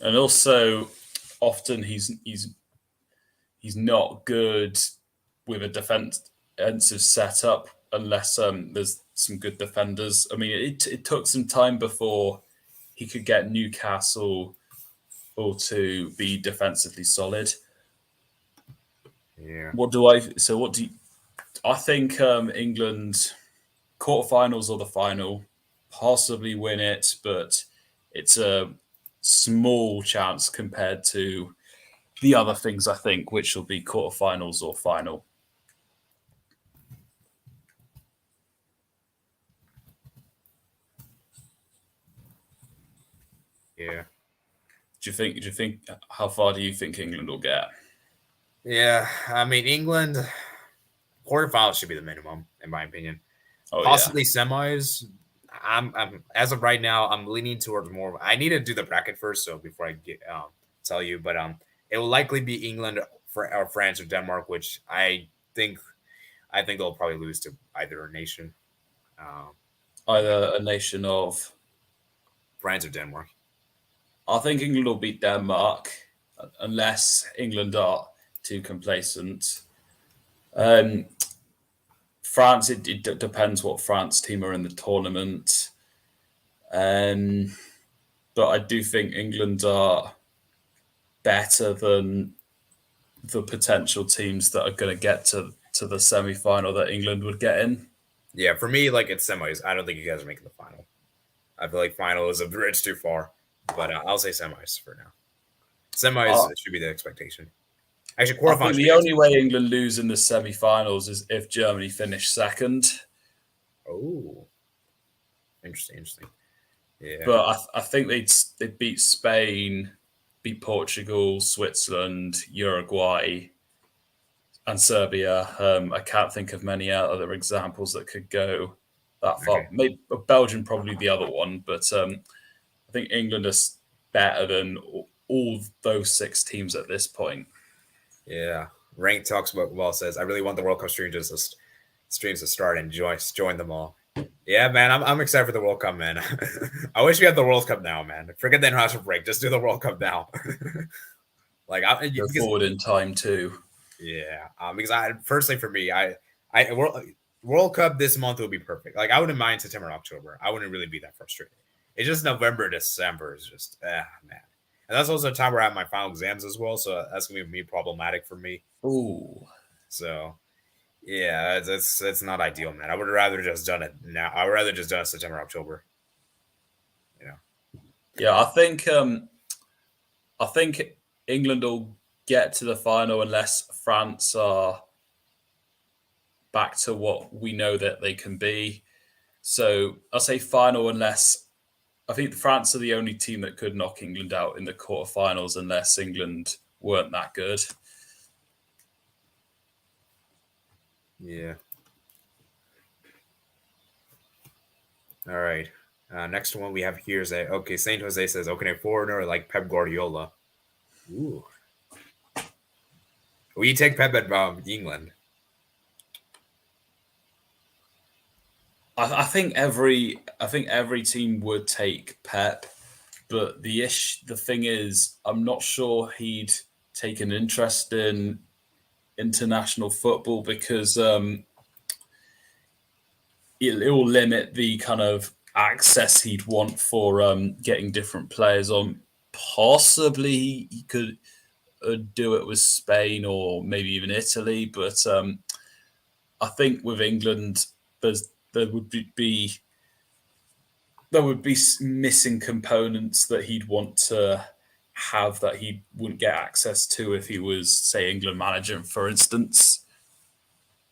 And also, often he's not good with a defensive setup unless there's some good defenders. I mean, it took some time before he could get Newcastle or to be defensively solid. Yeah. I think England quarterfinals or the final, possibly win it, but it's a small chance compared to the other things, I think, which will be quarterfinals or final. Yeah. Do you think how far do you think England will get? Yeah, I mean England quarterfinals should be the minimum, in my opinion. Possibly semis. I'm as of right now, I'm leaning towards more. I need to do the bracket first, so before I get tell you, but it will likely be England or France or Denmark, which I think they'll probably lose to either nation. Either a nation of France or Denmark. I think England will beat Denmark unless England are too complacent. France, it depends what France team are in the tournament. But I do think England are better than the potential teams that are going to get to the semi-final that England would get in. Yeah, for me, like it's semis. I don't think you guys are making the final. I feel like final is a bridge too far, but I'll say semis for now. Semis should be the expectation. Actually, quarterfinals. The only way England lose in the semi-finals is if Germany finish second. Oh, interesting. Yeah, but I think they'd beat Spain, beat Portugal, Switzerland, Uruguay, and Serbia. I can't think of many other examples that could go that far. Okay. Maybe Belgium probably the other one, but I think England is better than all those 6 teams at this point. Yeah. Rank Talks Well says, I really want the World Cup streams to start and join them all. Yeah, man, I'm excited for the World Cup, man. I wish we had the World Cup now, man. Forget the international break. Just do the World Cup now. Go forward in time too. Yeah, because personally for me, World Cup this month would be perfect. Like I wouldn't mind September and October. I wouldn't really be that frustrated. It's just November, December is just man. And that's also a time where I have my final exams as well, so that's gonna be problematic for me. Ooh. So yeah, it's not ideal, man. I would rather just done it now. I would rather just done it September, October. You know. Yeah, I think England will get to the final unless France are back to what we know that they can be. So I'll say final unless I think France are the only team that could knock England out in the quarterfinals unless England weren't that good. Yeah. All right. Next one we have here is Saint Jose says, okay, foreigner like Pep Guardiola. Ooh. Will you take Pep at England? I think every team would take Pep, but the thing is, I'm not sure he'd take an interest in international football because it will limit the kind of access he'd want for getting different players on. Possibly he could do it with Spain or maybe even Italy, but I think with England, there would be missing components that he'd want to have that he wouldn't get access to if he was, say, England manager, for instance.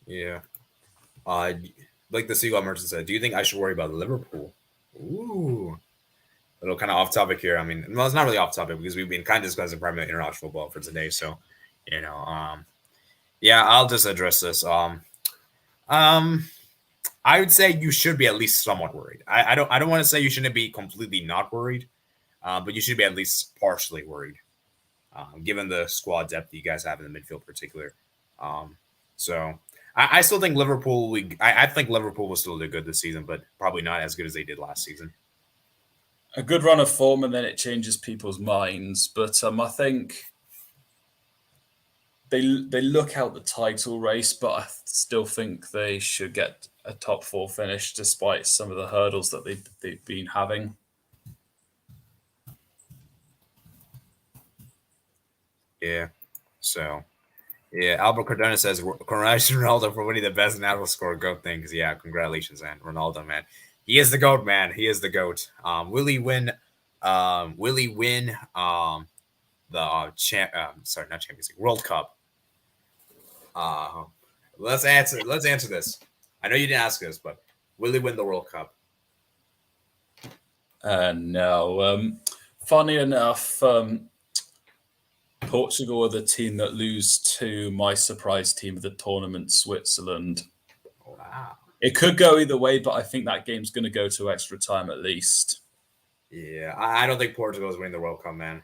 Yeah. Like the Seagull Merchant said, do you think I should worry about Liverpool? Ooh. A little kind of off topic here. I mean, well, it's not really off topic because we've been kind of discussing primarily international football for today. So, yeah, I'll just address this. I would say you should be at least somewhat worried. I don't want to say you shouldn't be completely not worried, but you should be at least partially worried, given the squad depth that you guys have in the midfield, in particular. So I still think Liverpool. I think Liverpool will still do good this season, but probably not as good as they did last season. A good run of form, and then it changes people's minds. But I think they look out the title race, but I still think they should get a top 4 finish, despite some of the hurdles that they've been having. Yeah. So, yeah, Albert Cardona says, congratulations, Ronaldo, for winning the best natural score GOAT things. Yeah, congratulations, man. Ronaldo, man. He is the GOAT, man. He is the GOAT. Will he win the not Champions League, World Cup? Let's answer this. I know you didn't ask this, but will he win the World Cup? No. Funny enough, Portugal are the team that lose to my surprise team of the tournament, Switzerland. Wow. It could go either way, but I think that game's going to go to extra time at least. Yeah, I don't think Portugal is winning the World Cup, man.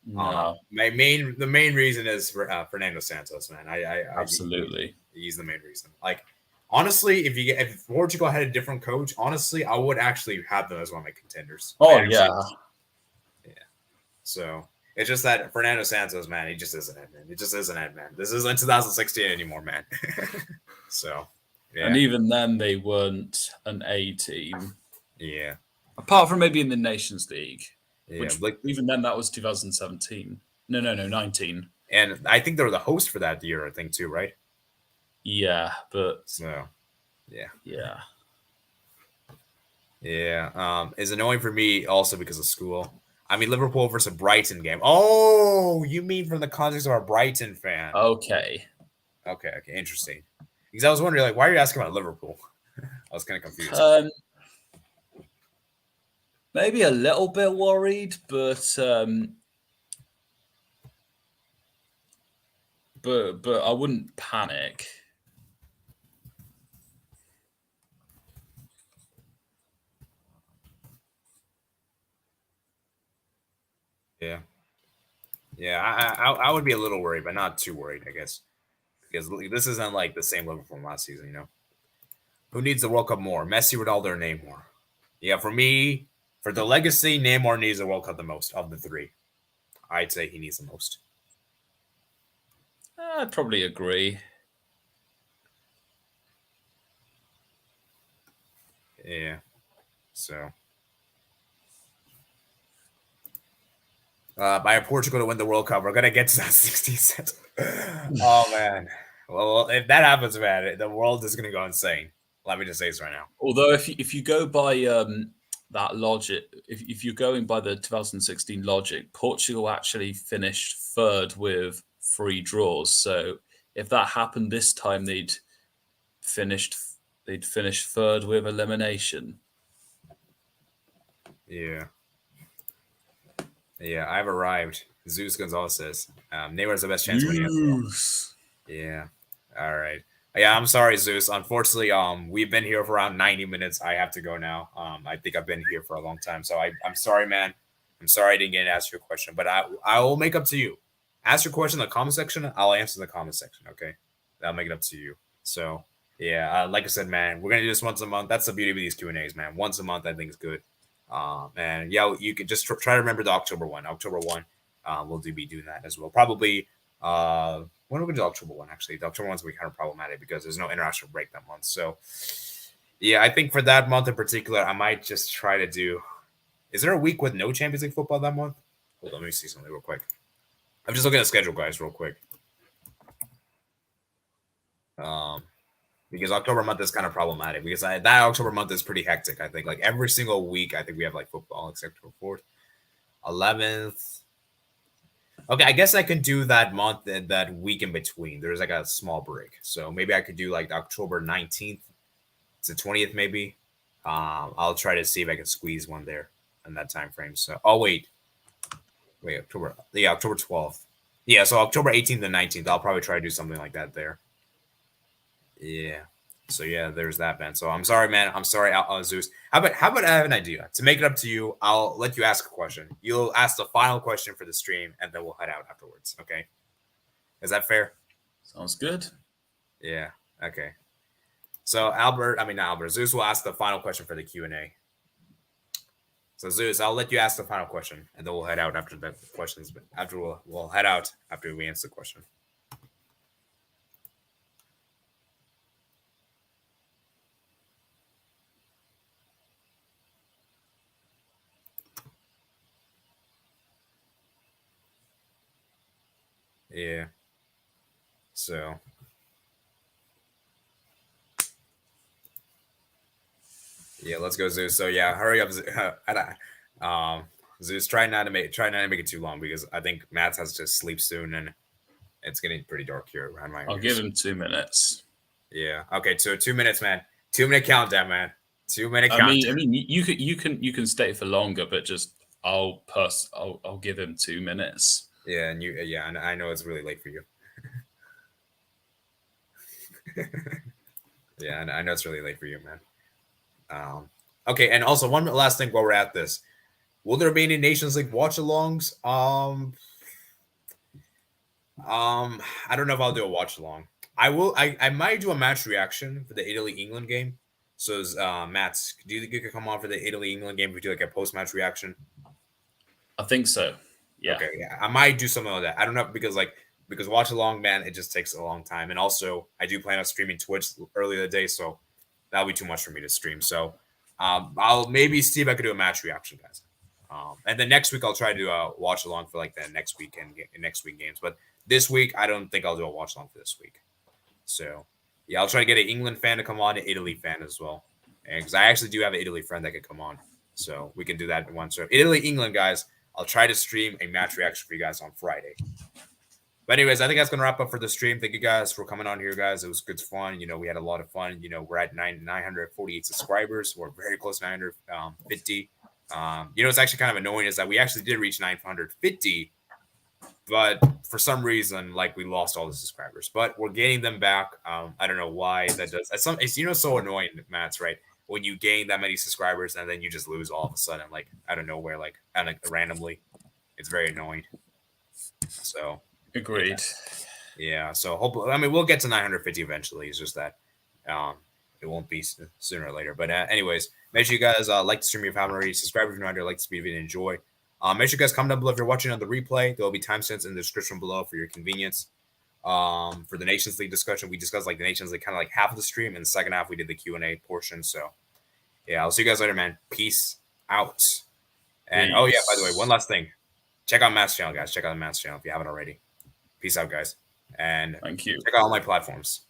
No. The main reason is Fernando Santos, man. Absolutely. He's the main reason. Like, honestly, if Portugal had a different coach, honestly, I would actually have them as one of my contenders. Oh, yeah. Yeah. So it's just that Fernando Santos, man, he just isn't it, man. It just isn't it, man. This isn't 2016 anymore, man. So, yeah. And even then, they weren't an A team. Yeah. Apart from maybe in the Nations League. Yeah. Which, even then, that was 2017. No, 19. And I think they were the host for that year, I think, too, right? Yeah, but... So, yeah. Yeah. Yeah. It's annoying for me also because of school. I mean, Liverpool versus Brighton game. Oh, you mean from the context of our Brighton fan? Okay. Interesting. Because I was wondering, like, why are you asking about Liverpool? I was kind of confused. Maybe a little bit worried, but I wouldn't panic. Yeah, yeah. I would be a little worried, but not too worried, I guess, because this isn't like the same level from last season. Who needs the World Cup more, Messi, Ronaldo, or Neymar? Yeah, for me, for the legacy, Neymar needs the World Cup the most of the three. I'd say he needs the most. I'd probably agree. Yeah. So, by Portugal to win the World Cup, we're gonna get to that 16 set. Oh man. Well, if that happens, man, the world is gonna go insane. Let me just say this right now. Although if you go by that logic, if you're going by the 2016 logic, Portugal actually finished third with 3 draws. So if that happened this time, finished they'd finish third with elimination. Yeah. Yeah, I've arrived. Zeus Gonzalez says Neymar's the best chance of winning as well. Yes. Yeah. All right. Yeah, I'm sorry, Zeus. Unfortunately, we've been here for around 90 minutes. I have to go now. I think I've been here for a long time. So I'm sorry, man. I'm sorry I didn't get to ask you a question, but I will make up to you. Ask your question in the comment section. I'll answer in the comment section. Okay. I'll make it up to you. So yeah, like I said, man, we're gonna do this once a month. That's the beauty of these Q&As, man. Once a month, I think is good. And yeah, you can just try to remember the October one. October 1, we'll be doing that as well. Probably when are we going to do October 1, actually? The October 1's going to be kind of problematic because there's no international break that month. So yeah, I think for that month in particular, I might just try to do. Is there a week with no Champions League football that month? Hold on, let me see something real quick. I'm just looking at the schedule, guys, real quick. Because October month is kind of problematic because that October month is pretty hectic. I think like every single week, I think we have like football except for 4th, 11th. Okay, I guess I can do that month and that week in between. There's like a small break, so maybe I could do like October 19th to 20th, maybe. I'll try to see if I can squeeze one there in that time frame. So, oh wait, October, yeah, October 12th. Yeah, so October 18th and 19th, I'll probably try to do something like that there. Yeah. So yeah, there's that, man. So I'm sorry, man. I'm sorry, Zeus. How about I have an idea to make it up to you? I'll let you ask a question. You'll ask the final question for the stream, and then we'll head out afterwards. Okay? Is that fair? Sounds good. Yeah. Okay. So not Albert. Zeus will ask the final question for the Q&A. So Zeus, I'll let you ask the final question, and then we'll head out after the questions. After we'll head out after we answer the question. Yeah. So. Yeah, let's go, Zeus. So yeah, hurry up, Zeus. Try not to make it too long because I think Matt has to sleep soon, and it's getting pretty dark here around my. I'll give him 2 minutes. Yeah. Okay. So 2 minutes, man. 2 minute countdown, man. 2 minute countdown. I mean, you can stay for longer, but just I'll give him 2 minutes. Yeah, and I know it's really late for you. Yeah, I know it's really late for you, man. Okay, and also one last thing while we're at this, will there be any Nations League watch-alongs? I don't know if I'll do a watch-along. I will. I might do a match reaction for the Italy-England game. So, Matt, do you think you could come on for the Italy-England game if we do like a post-match reaction? I think so. Yeah. Okay. Yeah, I might do something like that. I don't know because watch along, man, it just takes a long time, and also I do plan on streaming Twitch earlier the day, so that'll be too much for me to stream. So I'll maybe see if I could do a match reaction, guys. And then next week I'll try to do a watch along for like the next week games. But this week I don't think I'll do a watch along for this week. So yeah, I'll try to get an England fan to come on, an Italy fan as well, because I actually do have an Italy friend that could come on, so we can do that one. So Italy, England, guys, I'll try to stream a match reaction for you guys on Friday. But anyways, I think that's going to wrap up for the stream. Thank you guys for coming on here, guys. It was good fun. We had a lot of fun. We're at 948 subscribers. We're very close to 950. It's actually kind of annoying is that we actually did reach 950, but for some reason, like we lost all the subscribers. But we're gaining them back. I don't know why that does. It's so annoying, Matt's right. When you gain that many subscribers and then you just lose all of a sudden, like out of nowhere, like randomly. It's very annoying. So Agreed. yeah. So hopefully, I mean, we'll get to 950 eventually. It's just that um, it won't be sooner or later. But anyways, make sure you guys like the stream if you haven't already. Subscribe if you're not already. Like this video and enjoy. Make sure you guys comment down below if you're watching on the replay. There will be timestamps in the description below for your convenience. For the Nations League discussion, we discussed like the Nations League kind of like half of the stream, and the second half we did the Q&A portion. So yeah, I'll see you guys later, man. Peace out. And oh yeah, by the way, one last thing. Check out Matt's channel, guys. Check out the Matt's channel if you haven't already. Peace out, guys. And Thank you. check out all my platforms.